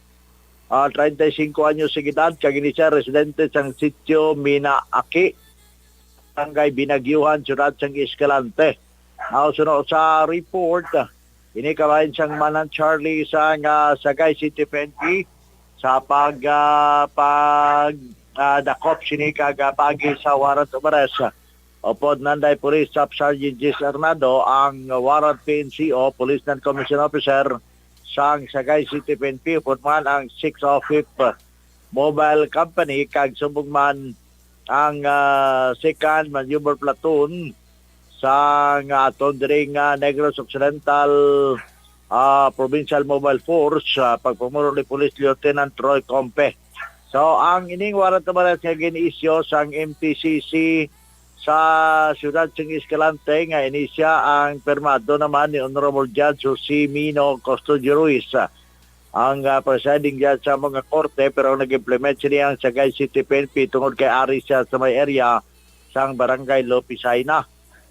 35 anyos sa edad, kagini siya residente sang sitio Minaaki, Barangay Binagyuhan, syudad sang Escalante. Sunod sa report, ini kabayan sang Manan Charlie sang Sagay City PNP sa dakop sini kagapagi sa warrant of arrest. Upod nanday Police Staff Sergeant Gis Arnado ang warrant PNCO, Police Non-Commissioned Officer sang Sagay City PNP. Upod man ang 6 of 5 mobile company kag subong man ang 2nd Maneuver Platoon sa aton diri nga Negros Occidental Provincial Mobile Force, pagpumuro ni Police Lieutenant Roy Compe. So, ang ining warrant of arrest nga gini-isyo sang MTCC sa siyudad sang Escalante nga inisya ang permado naman ni Honorable Judge Jose Mino Custodio Ruiz, ang presiding judge sa mga korte, pero nag-implement siya ang Sagay City PNP tungod kay ari siya sa may area sang Barangay Lopisay na.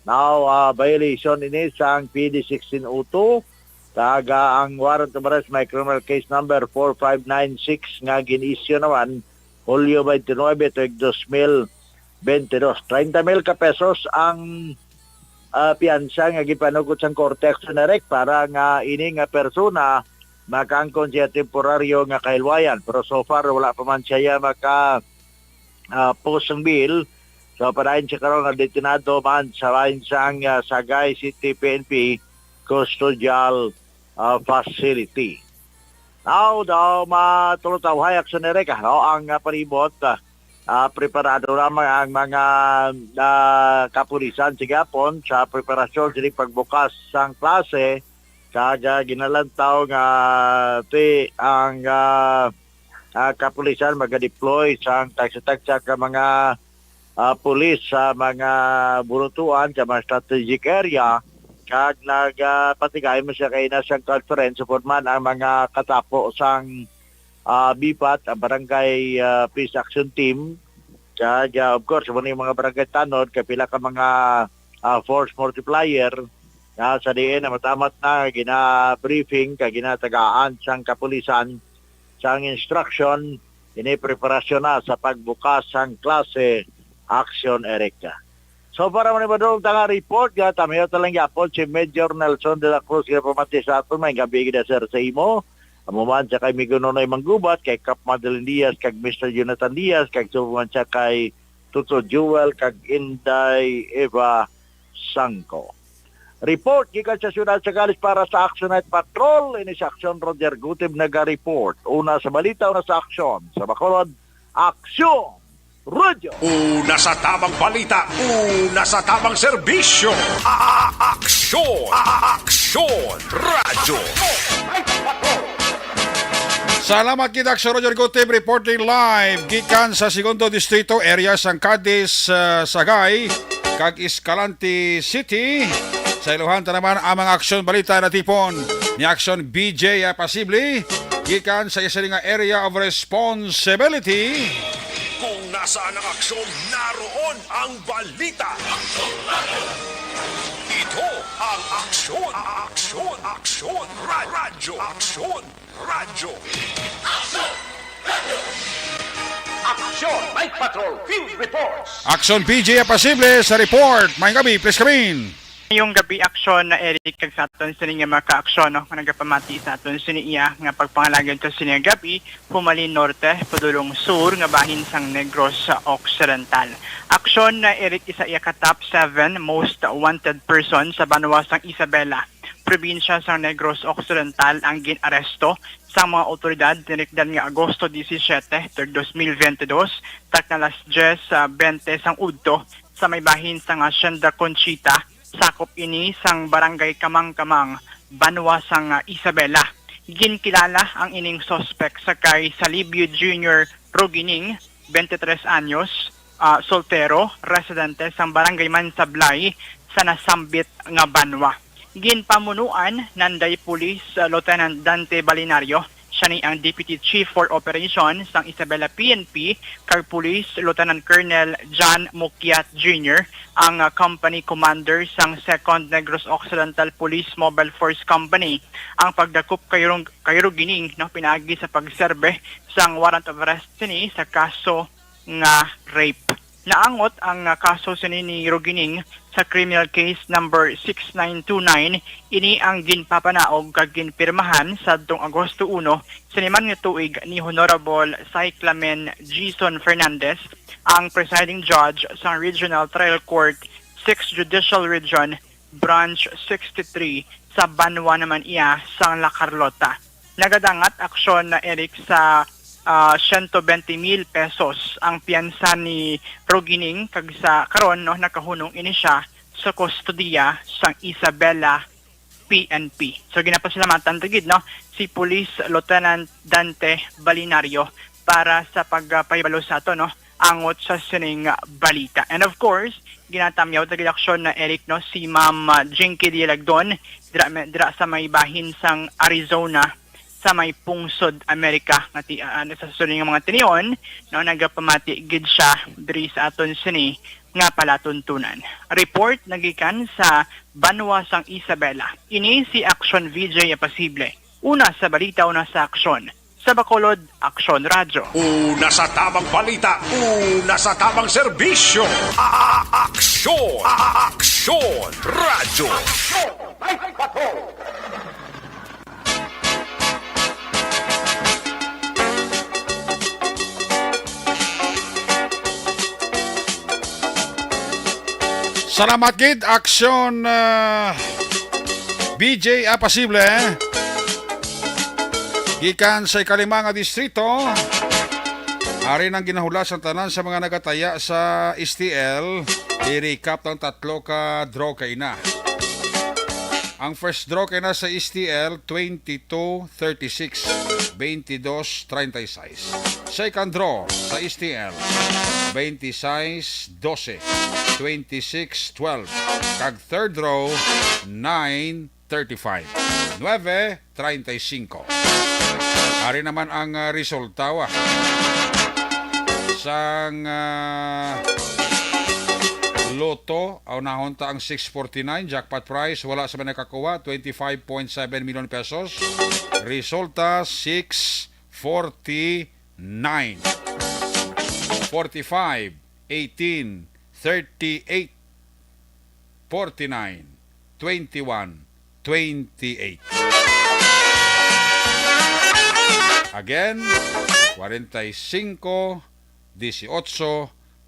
Now, violation ini sang PD 1602 taga ang warrant of arrest may criminal case number 4596 nga gin-issue naman Hulyo 29 tuig 2022. 30,000 ka pesos ang piyansa nga gipanugot sang Korte Action Erek para nga ini nga persona makaangkon siya temporaryo nga kahilwayan. Pero so far wala pa man siya maka post ng bill. So parahin siya karon nga detinado man sa lain sang Sagay City PNP Custodial Facility. Now daw matulutaw action Erek ang palibot preparado lamang ang mga kapulisan sigapon sa preparasyon sa pagbukas sang klase kaga ginalantaw nga ang kapulisan maga-deploy sang tagsa-tagsa ka mga pulis sa mga burutuan sa mga strategic area kag nagpatigay mo siya kay na siyang conference support man ang mga katapo sang BIPAT, ang barangay peace action team kag of course muna yung mga barangay tanod kapila ka mga force multiplier sa diin na matamat na gina-briefing kag ginatagaan sang kapulisan sang instruction ini preparasyon na sa pagbukas sang klase Action Erika. So para manibadong tanga report ga tamiyo talang yapon si Major Nelson de la Cruz nga pamati sa aton may gabi gid sir sa imo. Amuman sa kay Migunonoy Manggubat, kay Cap Madeline Diaz, kag Mr. Jonathan Diaz, kag subuman siya kay Tuto Jewel, kag Inday Eva Sangko. Report gikan sa Syudad Sagalis para sa Action Night Patrol. Ini sa Action Roger Gutib naga-report. Una sa balita, una sa aksyon. Sa Bacolod, Aksyon! Radyo! Una sa tamang balita, una sa tamang serbisyo. Aksyon! Aksyon! Radyo! Salamat kita sa Roger Gutib reporting live gikan sa Segundo Distrito area sang Cadiz, Sagay kag Escalante City. Sa iluhan ta naman ang mga aksyon balita na tipon ni Action BJ Pasible gikan sa isa nga area of responsibility. Kung nasaan ang aksyon, naroon ang balita. Ito ang aksyon, aksyon, aksyon, radyo, aksyon, radyo. Aksyon Night Patrol Field Reports. Action BJ Pasible sa report. May gabi, please come in. Yung gabi aksyon na Eric kag sa aton sini nga maka-aksyon no nagapamati sa aton sini iya nga pagpangalagan to sini gabi Pumalin Norte padulong sur nga bahin sang Negros Occidental. Aksyon na Eric isa iya ka top 7 most wanted person sa Banwa sang Isabela, probinsya sang Negros Occidental ang ginaresto sa mga otoridad tinikdan nga Agosto 17, 2022 tak na las 10:20 sang udto sa may bahin sang Hacienda Conchita. Sakop ini sang barangay Kamang-Kamang, Banwa sang Isabela. Ginkilala ang ining suspect sa kay Salibio Jr. Rogining, 23 anyos, soltero, residente sang barangay Mansablay sa nasambit nga Banwa. Ginpamunuan nanday Police Lieutenant Dante Balinario, siya ni ang Deputy Chief for Operations sang Isabela PNP, kag Police Lieutenant Colonel John Mukiat Jr., ang company commander sang 2nd Negros Occidental Police Mobile Force Company. Ang pagdakup kay Rogining no pinaagi sa pagserbe sang warrant of arrest sini sa kaso nga rape. Naangot ang kaso sini ni Rogining sa criminal case number 6929. Ini ang ginpapanaog kag ginpirmahan sa Agosto 1 siniman nga tuig ni Honorable Cyclamen Jason Fernandez, ang presiding judge sa Regional Trial Court 6th Judicial Region Branch 63 sa Banwa naman iya sa La Carlota. Nagadangat aksyon na Eric sa 120,000 pesos ang piyansa ni Rogining kag sa karon no nakahunong ini siya sa kustodiya sang Isabela PNP. So ginapasalamatan tagid no si Police Lieutenant Dante Balinario para sa pagpahibalo sa ato no angot sa sining balita. And of course, ginatamyaw tagid aksyon na Eric no si Ma'am Jinky Dilagdon dira sa may bahin sang Arizona sa may pungsod Amerika nga sa suning mga tinion no nagapamati gid siya diri sa aton sini nga palatuntunan. Report nagikan sa Banwa Sang Isabela. Ini si Action VJ Apasible. Una sa balita, una sa aksyon. Sa Bacolod, Aksyon Radyo. Una sa tamang balita, una sa tamang serbisyo. Aksyon! Aksyon! Radyo! Aksyon! Night Patrol! Salamat gid aksyon BJ Apasible. Gikan sa ikalima nga distrito, ari nang ginahulas ang tanan sa mga nagataya sa STL. I-recap ng 3 ka draw kay na. Ang first draw kay na sa STL 22-36, 22-36. Second draw sa STL 26-12, 26-12. Kag third draw 9-35, 9-35. Ari naman ang resulta sang Loto, nahunta ang 649, jackpot prize, wala sa mga nakakuha, 25.7 million pesos. Resulta, 649. 45, 18, 38, 49, 21, 28. Again, 45, 18,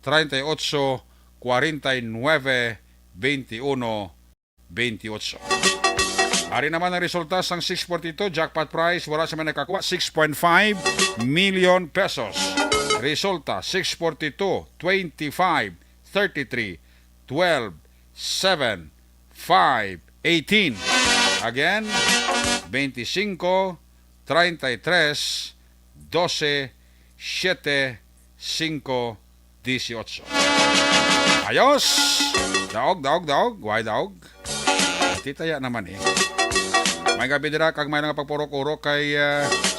38, 49, 21, 28. Ari naman ang resulta sang 642, jackpot prize, wala sa mga nakakuha, 6.5 million pesos. Resulta, 642, 25, 33, 12, 7, 5, 18. Again, 25, 33, 12, 7, 5, 18. Ayos! Daog. Why daog? Titaya naman eh. May gabi dira kag may nga pagpurok-urok kay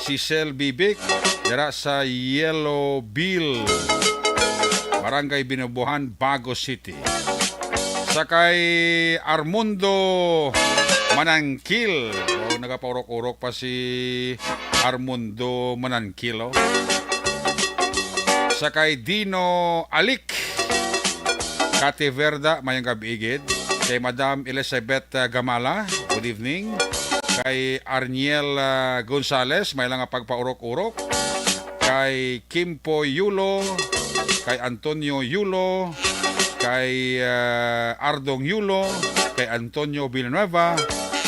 Cecil Bibik dira sa Yellow Bill, Barangay Binubuhan, Bago City. Sa kay Armundo Manangkil. Nagapurok-urok pa si Armundo Manangkil. Sa kay Dino Alik Kati Verda, mayang gabi-igid. Kay Madam Elizabeth Gamala, good evening. Kay Arniel Gonzales, may lang pagpaurok-urok. Kay Kimpo Yulo, kay Antonio Yulo, kay Ardong Yulo, kay Antonio Villanueva,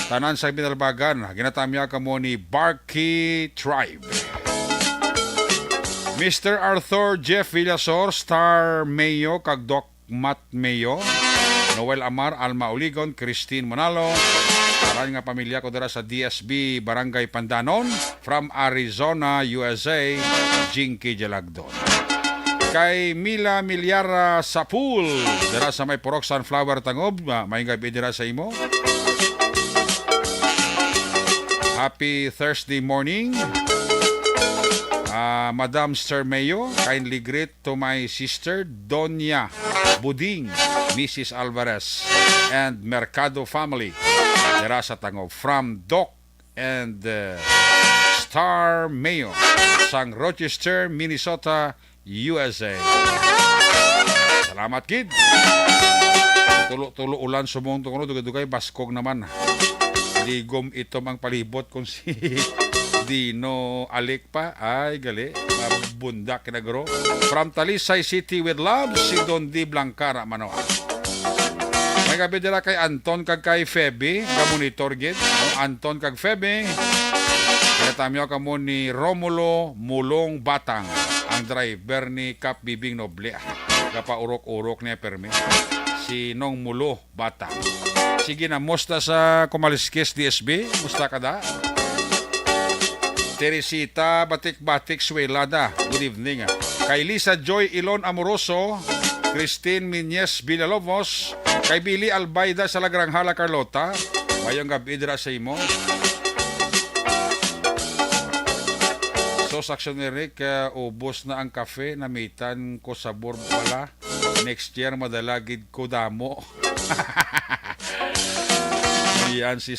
tanan sa Binalbagan, ginatamya ka mo ni Barkey Tribe. Mr. Arthur Jeff Villasor, Star Mayo, kag Doc Matt Mayo, Noel Amar, Alma Uligon, Christine Manalo, maraming nga pamilya ko dira sa DSB Barangay Pandanon, from Arizona, USA, Jinky Jalagdon. Kay Mila Milyara Sapul, dira sa may Purok Sunflower Tangob, may gabi dira sa imo. Happy Thursday morning. Madam Sir Mayo, kindly greet to my sister Donya Buding, Mrs. Alvarez, and Mercado family. Dira sa Tangob, from Doc and Star Mayo, sang Rochester, Minnesota, USA. Salamat, kid. Tulo ulan sumong tungo dugay baskog naman. Ligom itom ang palibot kung si Dino Alik pa. Ay, gali. Bundak kinagro. From Talisay City with love, si Don D. Blancara Manoa. May gabi dila kay Anton kag kay Febe. Gamonitor gid. Anton kag Febe. Kaya tamyo ka mo ni Romulo Mulong Batang, ang driver ni Cap Bibing Noble. Kapaurok-urok niya permi. Si Nong Mulo Batang. Sige na, musta sa Kumaliskis DSB? Musta ka da? Teresita Batik-Batik Suelada, good evening. Kay Lisa Joy Ilon Amoroso, Christine Minyes Villalobos, kay Billy Albayda sa Lagranghala Carlota, mayong gabi dira sa imo. So, Saction Eric, ubos na ang kafe, namitan ko sa board pala. Next year, madalagid ko damo. Yan, si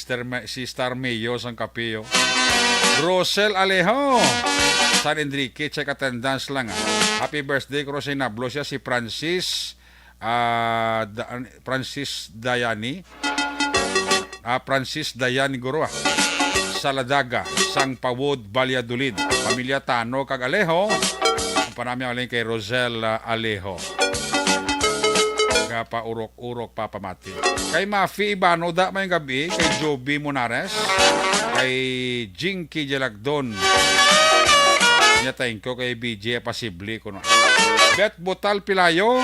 Star Mayo sang Kapio. Rosel Alejo. San Enrique, check attendance lang. Happy birthday ko sa inablo siya si Francis Dayani. Francis Dayani Guro. Saladaga, Sang Pawod, Valladolid. Pamilya Tano kag Alejo. Ang panami ang kay Rosel Alejo. Pa urok-urok papamati. Kay Mafi Ibano da may gabi, kay Joby Monares, kay Jinky Jalagdon. Niya thank you kay BJ Pasibli kuno. Bet Butal Pilayo.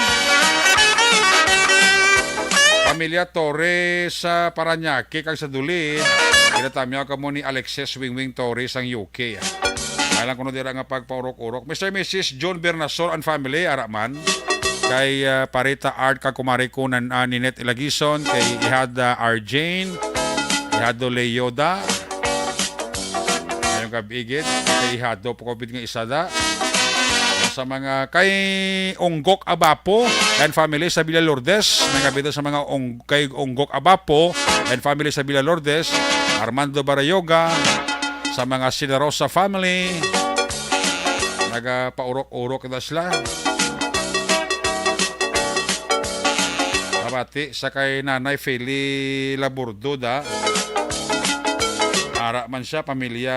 Pamilya Torres sa Paranaque kag sa Dulid. Kinatamya ka mo ni Alexis Wingwing Torres ang UK. Alam ko no dira nga pagpaurok-urok. Mr. and Mrs. John Bernasor and family araman. Kay Parita Art kag kumari ko nan Ninette Ilagison, kay Ihada Arjane, Ihado Leyoda, ngayong kabigit, kay Ihado Pukopit nga isada, sa mga kay Onggok Abapo and family sa Villa Lourdes, may kabito sa mga kay Onggok Abapo and family sa Villa Lourdes, Armando Barayoga, sa mga Sidarosa family, nagapaurok-urok na sila. Pati sa kay Nanay Feli Laburdo da. Ara man siya pamilya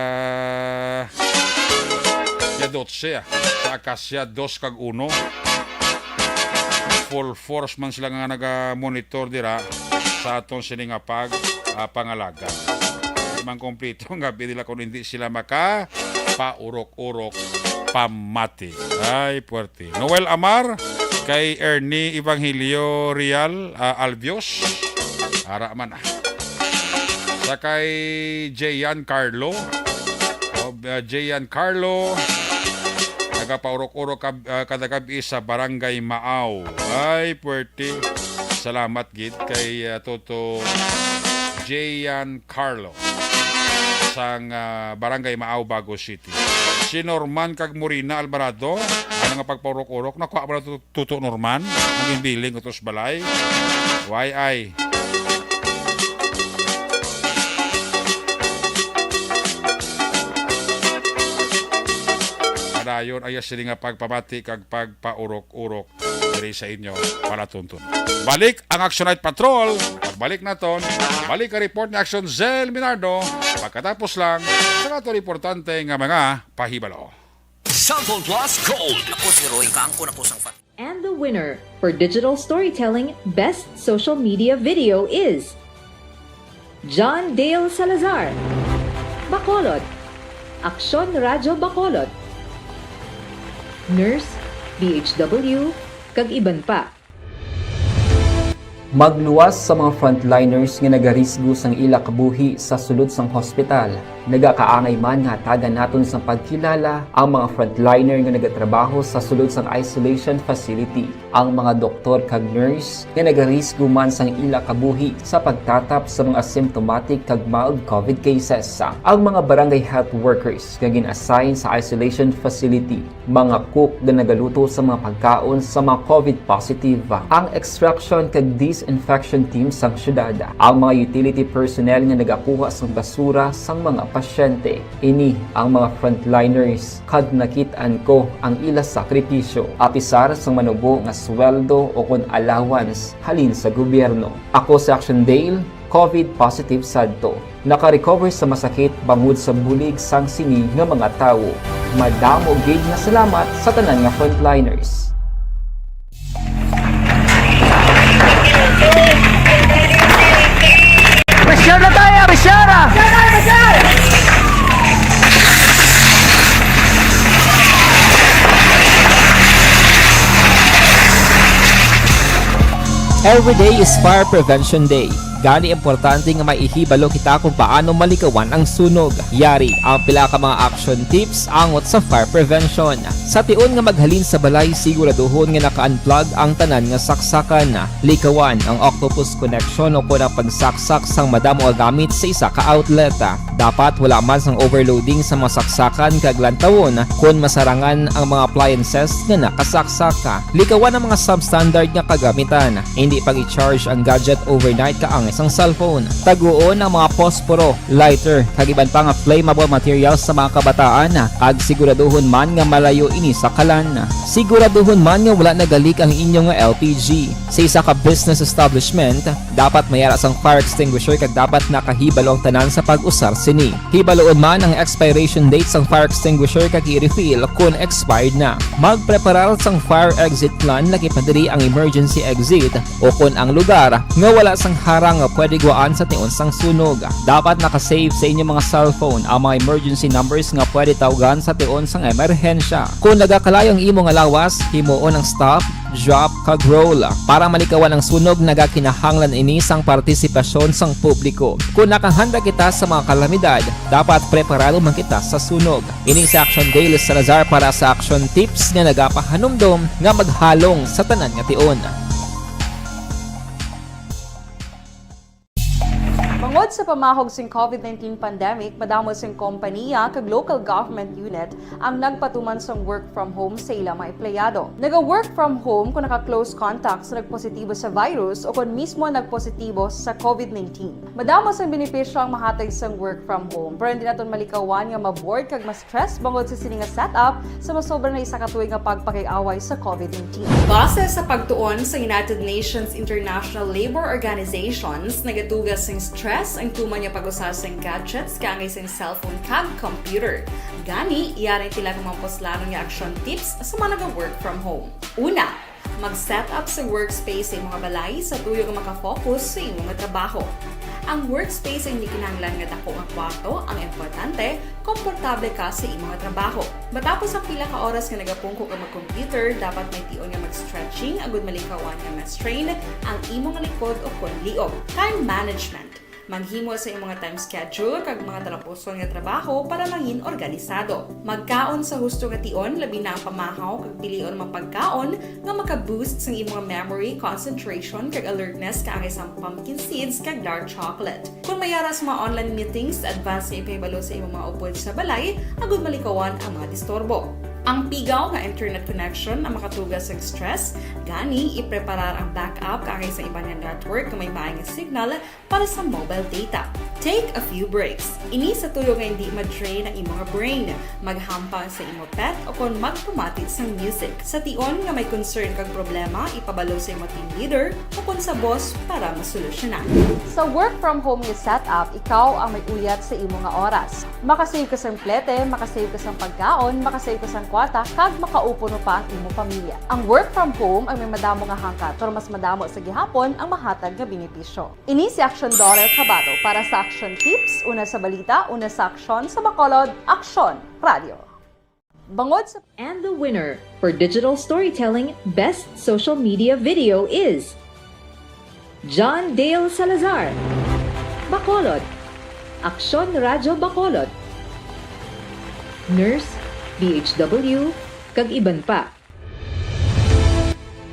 Yadotse sa Acacia 2 kag 1. Full force man sila nga naga-monitor dira sa aton sining pangalaga. Man kompleto nga nila kung hindi sila maka paurok-urok pamati. Ay puwerte. Noel Amar kay Ernie Evangelio Real Albios ara man sa kay Jayan Carlo nagapaurok-urok kadagabi sa Barangay Maaw. Ay puwerte, salamat gid kay Toto Jayan Carlo sang Barangay Maaw, Bago City. Si Norman kag Morina Alvarado, ano nga pagpaurok-urok, nakuha ba na tuto Norman, ang imbiling utos balay. YI. Adayon ayas sila nga pagpamati kag pagpaurok-urok diri sa inyo para tuntun. Balik ang Action Night Patrol. Pagbalik naton, balik ang report ni Action Zel Minardo. Pagkatapos lang, sa nato importante nga mga pahibalo. Sample Plus Gold. And the winner for Digital Storytelling Best Social Media Video is John Dale Salazar, Bacolod, Aksyon Radyo Bacolod, Nurse, DHW, kag iban pa. Magluwas sa mga frontliners nga nagarisgo sang ila kabuhi sa sulod sang hospital. Nagakaangay man nga tagan naton sang pagkilala ang mga frontliner nga nagatrabaho sa sulod sang isolation facility. Ang mga doktor kag nurse nga nagarisgo man sang ila kabuhi sa pagtatap sa mga symptomatic kag mild COVID cases. Ang mga barangay health workers nga gin-assign sa isolation facility, mga cook nga nagaluto sa mga pagkaon sa mga COVID positive, ang extraction kag disinfection team sang syudad, ang mga utility personnel nga nagakuha sang basura sang mga pasyente. Ini ang mga frontliners kad nakitaan ko ang ila sakripisyo apisar sang manubo nga sweldo o kun allowance halin sa gobyerno. Ako si Action Dale, COVID positive sadto. Naka-recover sa masakit bangod sa bulig sang sini nga mga tawo. Madamo gid nga salamat sa tanan nga frontliners. Pressure na tayo! Pressure! Every day is Fire Prevention Day. Gani importante nga maihibalo kita kung paano malikawan ang sunog. Yari ang pila ka mga action tips angot sa fire prevention. Sa tion nga maghalin sa balay, siguraduhon nga naka-unplug ang tanan nga saksakan. Likawan ang octopus connection o ang pagsaksak sang madamo nga gamit sa isa ka outlet. Dapat wala man sang overloading sa mga saksakan kag lantawon kung masarangan ang mga appliances nga nakasaksaka. Likawan ang mga substandard nga kagamitan. Hindi pag i-charge ang gadget overnight kaang isang cellphone. Taguon ang mga posporo, lighter, kag iban pa nga flammable materials sa mga kabataan. Ag siguraduhon man nga malayo ini sa kalan. Siguraduhon man nga wala nagalik ang inyong LPG. Sa isa ka business establishment, dapat mayara sang fire extinguisher kag dapat nakahibalo ang tanan sa pag-usar sini. Hibaloon man ang expiration date sang fire extinguisher kag i-refill kung expired na. Magpreparar sang fire exit plan lagi padiri ang emergency exit o kung ang lugar nga wala sang harang nga pwede guaan sa tion sang sunog. Dapat nakasave sa inyong mga cellphone ang mga emergency numbers nga pwede tawagan sa tion sang emerhensya. Kung nagakalayo ang imong lawas, himuon ang stop, drop kag roll. Para malikawan ang sunog, nagakinahanglan ini sang partisipasyon sang publiko. Kung nakahanda kita sa mga kalamidad, dapat preparado man kita sa sunog. Ini sa Action Dale Salazar para sa action tips nga nagapahanumdom nga maghalong sa tanan nga tion. Bangod sa pamahog sing COVID-19 pandemic, madamo sing kompanya kag local government unit ang nagpatuman sang work from home sa ilang mga empleyado. Naga-work from home kung naka-close contacts na nagpositibo sa virus o kung mismo nagpositibo sa COVID-19. Madamo sang benepisyo ang mahatag sang work from home, pero hindi naton malikawan nga ma-bored kag ma-stress bangod sa sini nga setup sa masobra na isa ka tuig nga pagpakiaway sa COVID-19. Base sa pagtuon sa United Nations International Labour Organizations, nagatugas sing stress ang tuman niya pag-usar sa gadgets kangay sa cellphone kag computer. Gani, iyaray tila ng mga poslano niya action tips sa mga nag-work from home. Una, mag-set up sa workspace sa mga balay sa tuyo nga makafocus sa imong trabaho. Ang workspace ay hindi kinahanglan nga dako nga kwarto, ang importante, komportable ka sa imong trabaho. Matapos ang pila ka oras nga nagapungko ka mag-computer, dapat may tion nga mag-stretching agud malikawan nga ma-strain ang imong likod o kon liog. Time management. Manghimo sa imong mga time schedule kag mga talapuson nga trabaho para mangin organisado. Magkaon sa husto nga tion, labi na ang pamahaw kag pilion mapagkaon nga maka-boost sa imong memory, concentration kag alertness kaangay sa pumpkin seeds kag dark chocolate. Kung mayara sa mga online meetings, advance na ipahibalo sa imong mga upod sa balay, agud malikawan ang mga disturbo. Ang pigaw nga internet connection ang makatugas sa stress, gani ipreparar ang backup kaangay sa iba nga network nga may maayong signal para sa mobile data. Take a few breaks. Ini sa tuyo nga hindi ma-drain ang imong brain, maghampang sa imong pet o kung magpumati sa music. Sa tion nga may concern kag problema, ipabalo sa imong team leader o kung sa boss para masolusyonan. Sa work from home nga setup, ikaw ang may uyat sa imong nga oras. Makasave ka sang plete, makasave ka sang pagkaon, makasave ka sang kwarta, kag makaupo no pa ang imong pamilya. Ang work from home ay may madamo nga hangkat, pero mas madamo sa gihapon ang mahatag nga benepisyo. Ini si Action Dorel Cabato para sa Action Tips, una sa balita, una sa aksyon sa Bacolod, Aksyon Radio. Bangod sa... And the winner for digital storytelling best social media video is John Dale Salazar, Bacolod, Aksyon Radio Bacolod, Nurse, DHW, kag iban pa.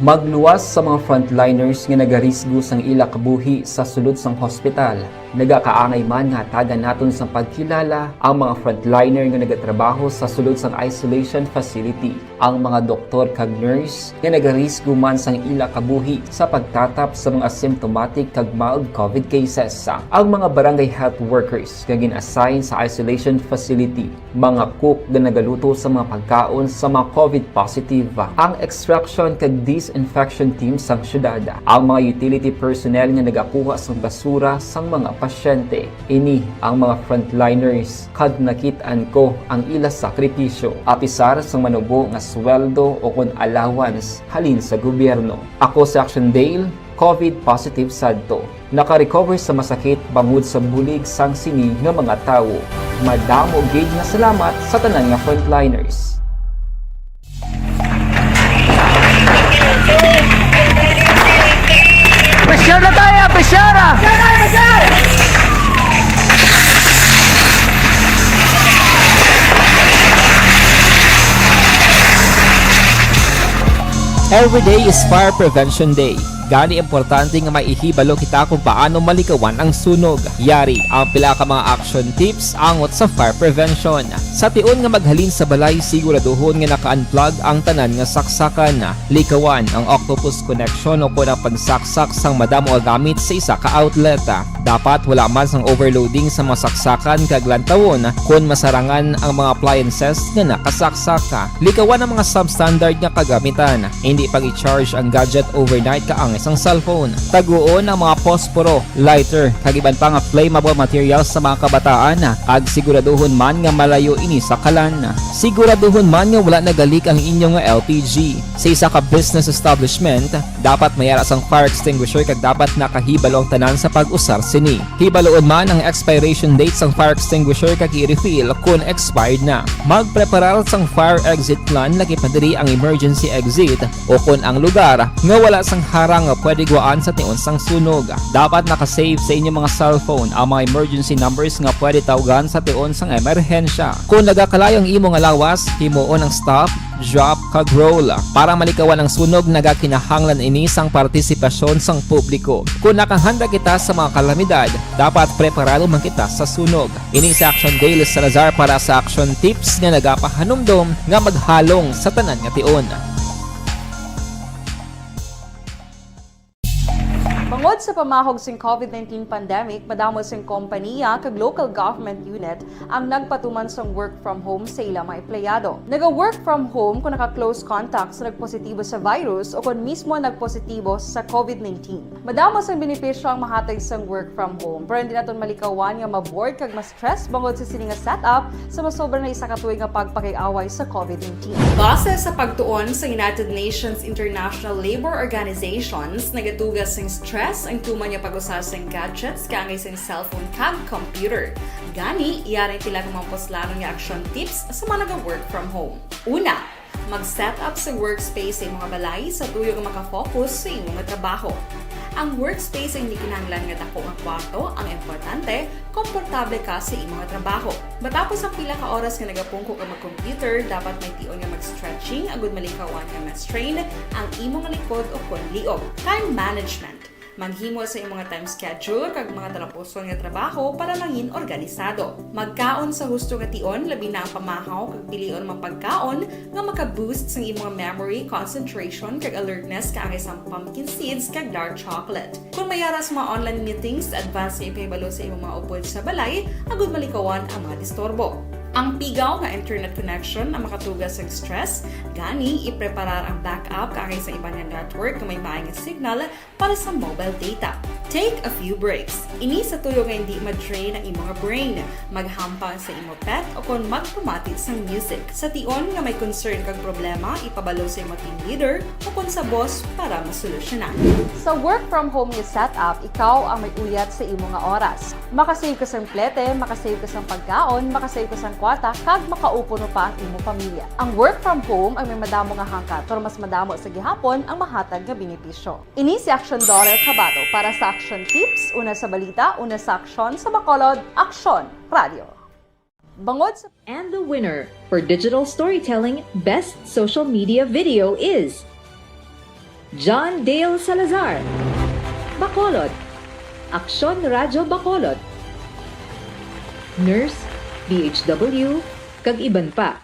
Magluwas sa mga frontliners nga nagarisgo sang ila kabuhi sa sulod sang hospital. Nagakaangay man nga tagan naton sang pagkilala ang mga frontliner nga nagatrabaho sa sulod sang isolation facility. Ang mga doktor kag nurse nga nagarisgo man sang ila kabuhi sa pagtatap sa mga symptomatic kag mild COVID cases. Ang mga barangay health workers nga gin-assign sa isolation facility, mga cook nga nagaluto sa mga pagkaon sa mga COVID positive, ang extraction kag disinfection team sang syudad, ang mga utility personnel nga nagakuha sang basura sang mga pasyente. Ini ang mga frontliners kad nakitaan ko ang ila sakripisyo apisar sang manubo nga sweldo o kun allowance halin sa gobyerno. Ako sa Action Dale, COVID positive sadto. Naka-recover sa masakit bangod sa bulig sang sini nga mga tawo. Madamo gid nga salamat sa tanan nga frontliners. Presyar na tayo! Presyara! Every day is Fire Prevention Day. Gani importante nga maihibalo kita kung paano malikawan ang sunog. Yari ang pila ka mga action tips angot sa fire prevention. Sa tion nga maghalin sa balay, siguraduhon nga naka-unplug ang tanan nga saksakan. Likawan ang octopus connection o kung ang pagsaksak sang madamo nga gamit sa isa ka outlet. Dapat wala man sang overloading sa mga saksakan kag lantawon kung masarangan ang mga appliances nga nakasaksaka. Likawan ang mga substandard nga kagamitan. Hindi pag i-charge ang gadget overnight kaang isang cellphone. Taguon ang mga posporo, lighter, kag iban pa nga flammable materials sa mga kabataan. Ag siguraduhon man nga malayo ini sa kalan. Siguraduhon man nga wala nagalik ang inyong LPG. Sa isa ka business establishment, dapat mayara sang fire extinguisher kag dapat nakahibalo ang tanan sa pag-usar sini. Hibaloon man ang expiration date sang fire extinguisher kag i-refill kung expired na. Magpreparar sang fire exit plan lagi pa diri ang emergency exit o kung ang lugar nga wala sang harang nga pwede guwaan sa tion sang sunog. Dapat nakasave sa inyong mga cellphone ang mga emergency numbers nga pwede tawagan sa tion sang emerhensya. Kung nagakalayo ang imong lawas, himuon ang stop, drop, kag roll. Para malikawan ang sunog, nagakinahanglan ini sang partisipasyon sang publiko. Kung nakahanda kita sa mga kalamidad, dapat preparado man kita sa sunog. Ini sa Action Dale Salazar para sa action tips nga nagapahanumdom nga maghalong sa tanan nga tion. Bangod sa pamahog sing COVID-19 pandemic, madamo sing kompanya kag local government unit ang nagpatuman sang work from home sa ilang mga empleyado. Naga-work from home kung naka-close contact sa nagpositibo sa virus o kung mismo nagpositibo sa COVID-19. Madamo sang benepisyo ang mahatag sang work from home, pero hindi naton malikawan nga ma-bored kag ma-stress bangod sa sini nga setup sa masobra na isa ka tuig nga pagpakiaway sa COVID-19. Base sa pagtuon sa United Nations International Labour Organizations, nagatugas sing stress ang tuman niya pag-usar sa gadgets kangay sa cellphone kag computer. Gani, iyarin tila ng mga poslano nga action tips sa mga nag-work from home. Una, mag-set up sa workspace sa imong balay sa tuyo nga makafocus sa imong trabaho. Ang workspace ay hindi kinahanglan nga dako nga kwarto, ang importante, komportable ka sa imong trabaho. Matapos ang pila ka oras nga nagapungko ka mag-computer, dapat may tion nga mag-stretching agud malikawan nga ma-strain ang imong likod o kon liog. Time management. Maghimo sa imong time schedule kag mga talapuson nga trabaho para mangin organisado. Magkaon sa husto nga tion, labi na ang pamahaw kag pilion mga pagkaon nga maka-boost sa imong memory, concentration kag alertness kaangay sa pumpkin seeds kag dark chocolate. Kung mayara sa mga online meetings, advance nga ipahibalo sa imong mga upod sa balay, agud malikawan ang mga disturbo. Ang pigaw nga internet connection ang makatugas sa stress, gani ipreparar ang backup kaangay sa ibang network na may maayong signal para sa mobile data. Take a few breaks. Ini sa tuyo nga hindi ma-drain ang imong brain, maghampang sa imong pet o kung magpamati sa music. Sa tion nga may concern kag problema, ipabalo sa imong team leader o kung sa boss para masolusyonan. Sa work from home nga setup, ikaw ang may uyat sa imong nga oras. Makasave ka sang plete, makasave ka sang pagkaon, makasave ka sang kwarta, kag makaupo no pa ang imong pamilya. Ang work from home ay may madamo nga hangkat, pero mas madamo sa gihapon ang mahatag nga benepisyo. Ini si Action Dollar Cabato para sa action tips, una sa balita, una sa aksyon sa Bacolod, Aksyon Radio. Bangod sa... And the winner for digital storytelling best social media video is John Dale Salazar, Bacolod, Aksyon Radio Bacolod, Nurse, BHW, kag iban pa.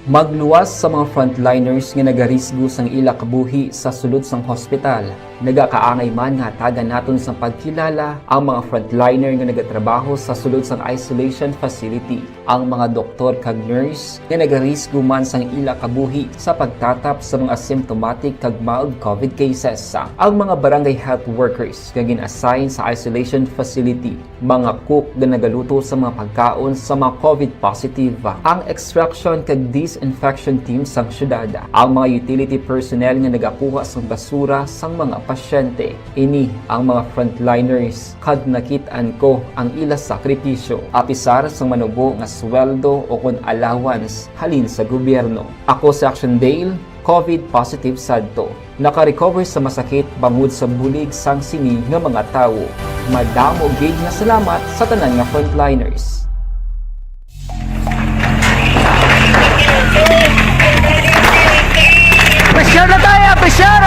Magluwas sa mga frontliners nga nagarisgo sang ila kabuhi sa sulod sang hospital. Nagakaangay man nga tagan naton sa pagkilala ang mga frontliner nga nagatrabaho sa sulod sang isolation facility. Ang mga doktor kag nurse nga nagarisgo man sang ila kabuhi sa pagtatap sa mga symptomatic kag mild COVID cases. Ang mga barangay health workers nga gin-assign sa isolation facility, mga cook nga nagaluto sa mga pagkaon sa mga COVID positive. Ang extraction kag disinfection team sang syudad, ang mga utility personnel nga nagakuha sang basura sang mga pasyente. Ini ang mga frontliners kad nakitaan ko ang ila sakripisyo apisar sang manubo nga sweldo o kun allowance halin sa gobyerno. Ako sa Action Dale, COVID positive sadto. Naka-recover sa masakit bangod sa bulig sang sini nga mga tawo. Madamo gid nga salamat sa tanan nga frontliners. Apisyar na tayo! Apisyar!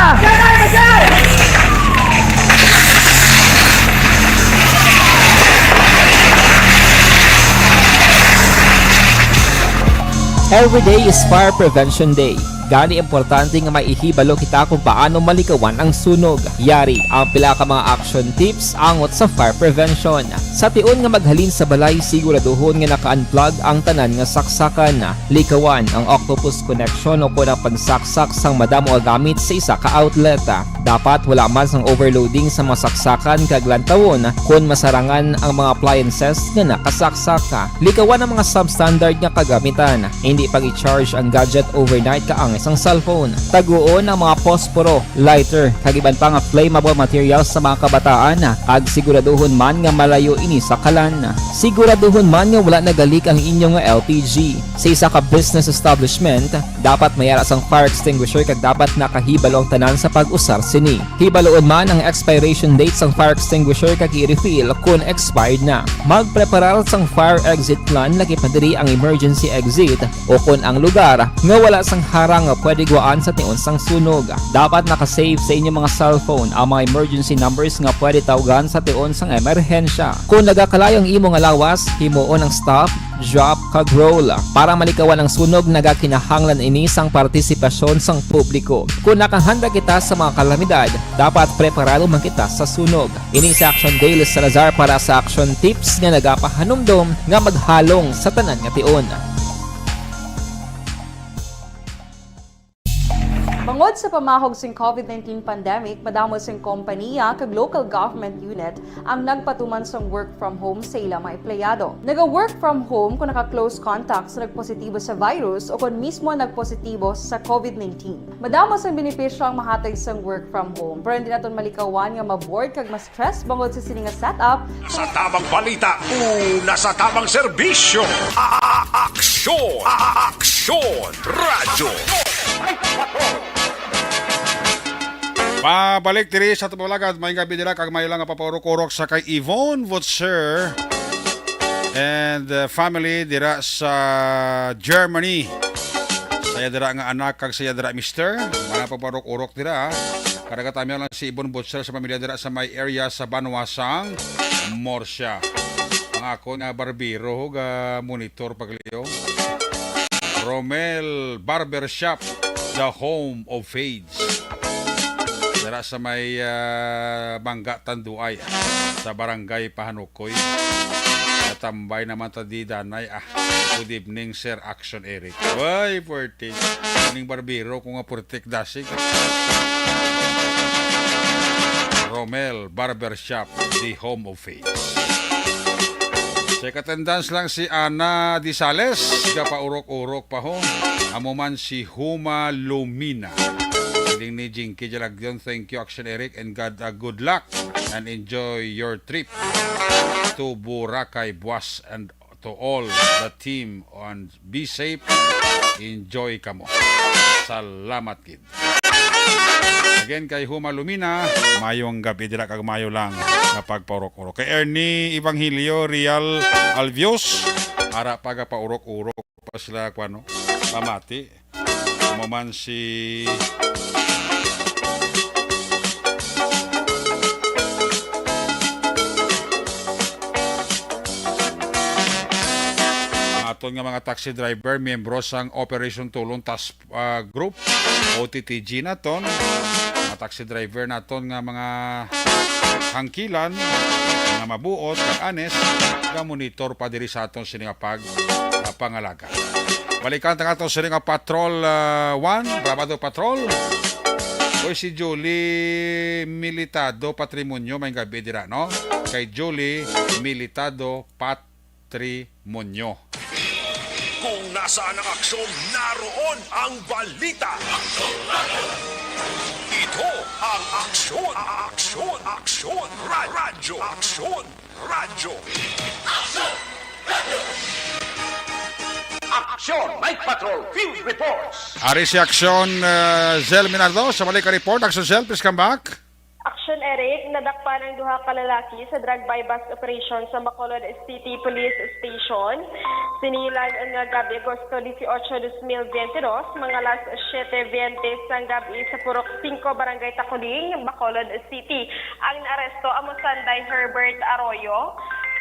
Every day is Fire Prevention Day. Gani importante nga maihibalo kita kung paano malikawan ang sunog. Yari ang pila ka mga action tips angot sa fire prevention. Sa tion nga maghalin sa balay, siguraduhon nga naka-unplug ang tanan nga saksakan. Likawan ang octopus connection o kung ang pagsaksak sang madamo nga gamit sa isa ka outlet. Dapat wala man sang overloading sa mga saksakan kag lantawon kung masarangan ang mga appliances nga nakasaksak. Likawan ang mga substandard nga kagamitan. Hindi pag i-charge ang gadget overnight kaang isang cellphone. Taguon ang mga posporo, lighter, kag iban pa nga flammable materials sa mga kabataan. Ag siguraduhon man nga malayo ini sa kalan. Siguraduhon man nga wala nagalik ang inyong LPG. Sa isa ka business establishment, dapat mayara sang fire extinguisher kag dapat nakahibalo ang tanan sa pag-usar sini. Hibaloon man ang expiration date sang fire extinguisher kag i-refill kung expired na. Magpreparar sang fire exit plan laki padiri ang emergency exit o kung ang lugar nga wala sang harang nga pwede guwaan sa tion sang sunog. Dapat nakasave sa inyong mga cellphone ang mga emergency numbers nga pwede tawagan sa tion sang emerhensya. Kung nagakalayo ang imong lawas, himuon ang stop, drop, kag roll. Para malikawan ang sunog, nagakinahanglan ini sang partisipasyon sang publiko. Kung nakahanda kita sa mga kalamidad, dapat preparado man kita sa sunog. Ini sa Action Daily Salazar para sa action tips nga nagapahanumdom nga maghalong sa tanan nga tion. Bangod sa pamahog sing COVID-19 pandemic, madamo sing kompanya kag local government unit ang nagpatuman sang work from home sa ilang mga empleyado. Naga-work from home kung naka-close contact sa nagpositibo sa virus o kung mismo nagpositibo sa COVID-19. Madamo sang benepisyo ang mahatag sang work from home, pero hindi naton malikawan nga ma-bored kag ma-stress bangod sa sini nga setup. Sa tamang balita, una sa tamang serbisyo. Aksyon! Aksyon! Radyo! Pabalik diri sa tumulagad, may gabi nila kag may lang papaurok-urok sa kay Yvonne Wutzer and family dira sa Germany. Saya dira nga anak kag saya dira mister, mga papaurok-urok dira. Kada katami lang si Yvonne Wutzer sa pamilya dira sa may area sa Banwasang Morsya. Ang ako nga barbero ga monitor pagliyo. Romel Barbershop, the home of fades. Dara sa may Bangga Tanduay sa barangay Pahanukoy. Natambay naman ta di danay. Good evening Sir Action Eric. Why portik? Ning barbero ko nga portik dasig. Romel Barbershop, the home of faith. Sa katendans lang si Ana Disales, kapaurok-urok pa ho. Amo man si Huma Lumina. Piling ni Jinky Jalagyon. Thank you Action Eric and God good luck and enjoy your trip to Boracay Buas and to all the team and be safe. Enjoy kamo. Salamat kid. Again kay Huma Lumina, mayong gabi dila kag mayo lang kapag paurok-urok. Kay Ernie Evangelio Real Alvios, ara paga paurok-urok pa sila kwano pamati. Maman si aton nga mga taxi driver, miyembro sang Operation Tulong Task Group, OTTG naton. Mga taxi driver naton nga mga hangkilan, nga mabuot, kag anes, nga monitor pa diri sa aton sini nga pangalaga. Balikan ta aton sini nga Patrol 1, Bravado Patrol. O si Julie Militado Patrimonio, may gabi dira, no? Kay Julie Militado Patrimonio. Kung nasaan ang aksyon, naroon ang balita. Ito ang aksyon. Aksyon. Aksyon. Radyo. Aksyon. Radyo. Aksyon. Night Patrol. Field Reports. Ari si Aksyon Zel Minardo sa balik report. Aksyon Zel, please come back. Action Action, Eric, nadakpan ang duha ka lalaki sa drug buy-bust operation sa Bacolod City Police Station. Sinilan ang gabi Agosto 18, 2022, mga alas 7:20 sang gabi sa Purok 5, Barangay Takuling, Bacolod City. Ang naaresto amo Sanday Herbert Arroyo,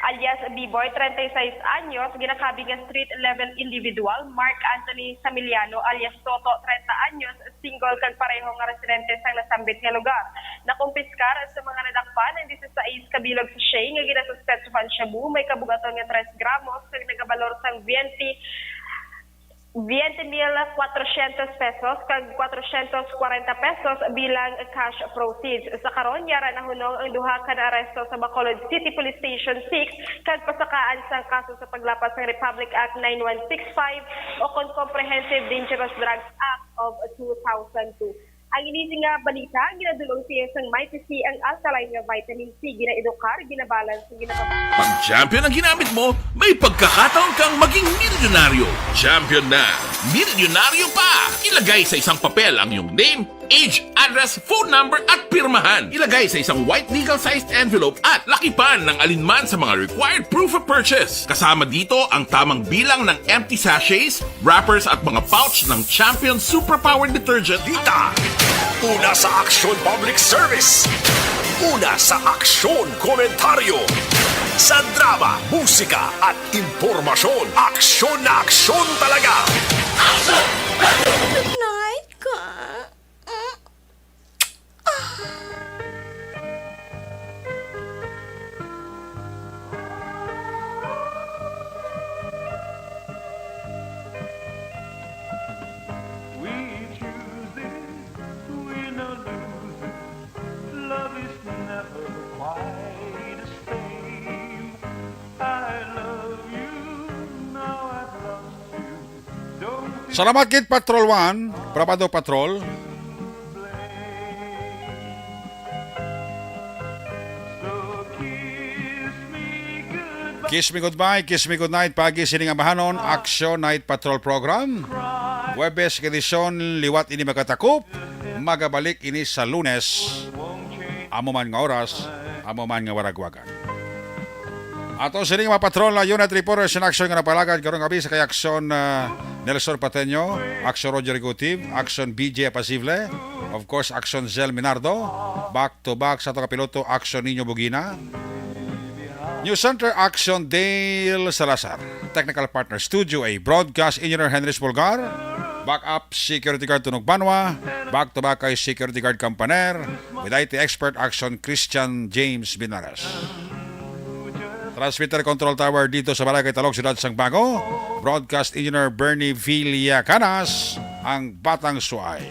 alias B-Boy, 36 anyos, ginakabing nga street level individual. Mark Anthony Samiliano, alias Toto, 30 anyos, single kag pareho nga residente sa nasambit nga lugar. Nakumpiskar sa mga nadakpan ang 16 kabilog sa shay nga ginasuspetsuhan shabu, may kabugaton nga 3 gramos kag nagabalor sang 20,400 pesos kag 440 pesos bilang cash proceeds. Sa karon yara na hunong ang duha ka naaresto sa Bacolod City Police Station 6 kag pasakaan sang kaso sa paglapas ng Republic Act 9165 o Comprehensive Dangerous Drugs Act of 2002. Ang inising nga balita, ginadulong siya sang MyPC ang alkaline nga vitamin C, ginaedukar, ginabalance, ginababalance. Pag champion ang ginamit mo, may pagkakataon kang maging milyonaryo. Champion na, milyonaryo pa! Ilagay sa isang papel ang iyong name, age, address, phone number at pirmahan. Ilagay sa isang white legal-sized envelope at lakipan ng alinman sa mga required proof of purchase. Kasama dito ang tamang bilang ng empty sachets, wrappers at mga pouch ng Champion Superpower Detergent. Dita! Una sa Aksyon Public Service. Una sa Aksyon Komentaryo. Sa drama, musika at impormasyon. Aksyon na aksyon talaga. Good night, ka. Salamat kit Patrol 1, Brabado Patrol. Kiss me goodbye, kiss me good night, pagi sining amahanon, Action Night Patrol Program. Webes edisyon, liwat ini makatakop, magabalik ini sa Lunes. Amo man nga oras, amo man nga waragwagan. Ato sining mga patrol na unit reporters in action nga napalagad karong gabi sa kay Action Nelson Pateño, Action Roger Gutiv, Action BJ Apasible, of course Action Zel Minardo, back to back sa ito kapiloto Action Nino Bugina, News Center Action Dale Salazar, Technical Partner Studio A, Broadcast Engineer Henrys Bulgar, Backup Security Guard Tunog Banwa, back to back kay Security Guard Campaner, with IT Expert Action Christian James Binaras. Transmitter Control Tower dito sa Barangay Talog, Siyudad Sangbago. Broadcast Engineer Bernie Villacanas, ang Batang Suay.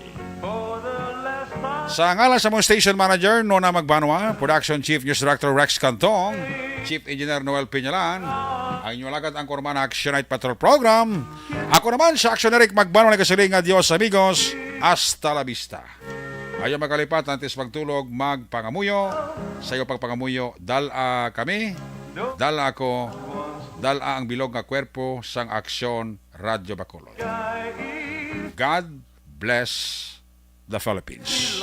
Sa ngalan sa mga Station Manager, Nona Magbanwa, Production Chief News Director Rex Cantong, Chief Engineer Noel Piñalan, ang inyong lagad ang kurma na Action Night Patrol Program. Ako naman sa Action Eric Magbanwa, nagkasiling adios amigos, hasta la vista. Ayaw magkalipat, antes magtulog, magpangamuyo. Sa iyo pagpangamuyo, dala kami, dala ako, dala ang bilog nga kwerpo sang Aksyon Radyo Bacolod. God bless the Philippines.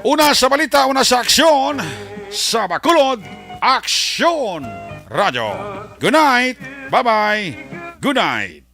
Una sa balita, una sa aksyon, sa Bacolod, Aksyon Radyo. Good night, bye-bye, good night.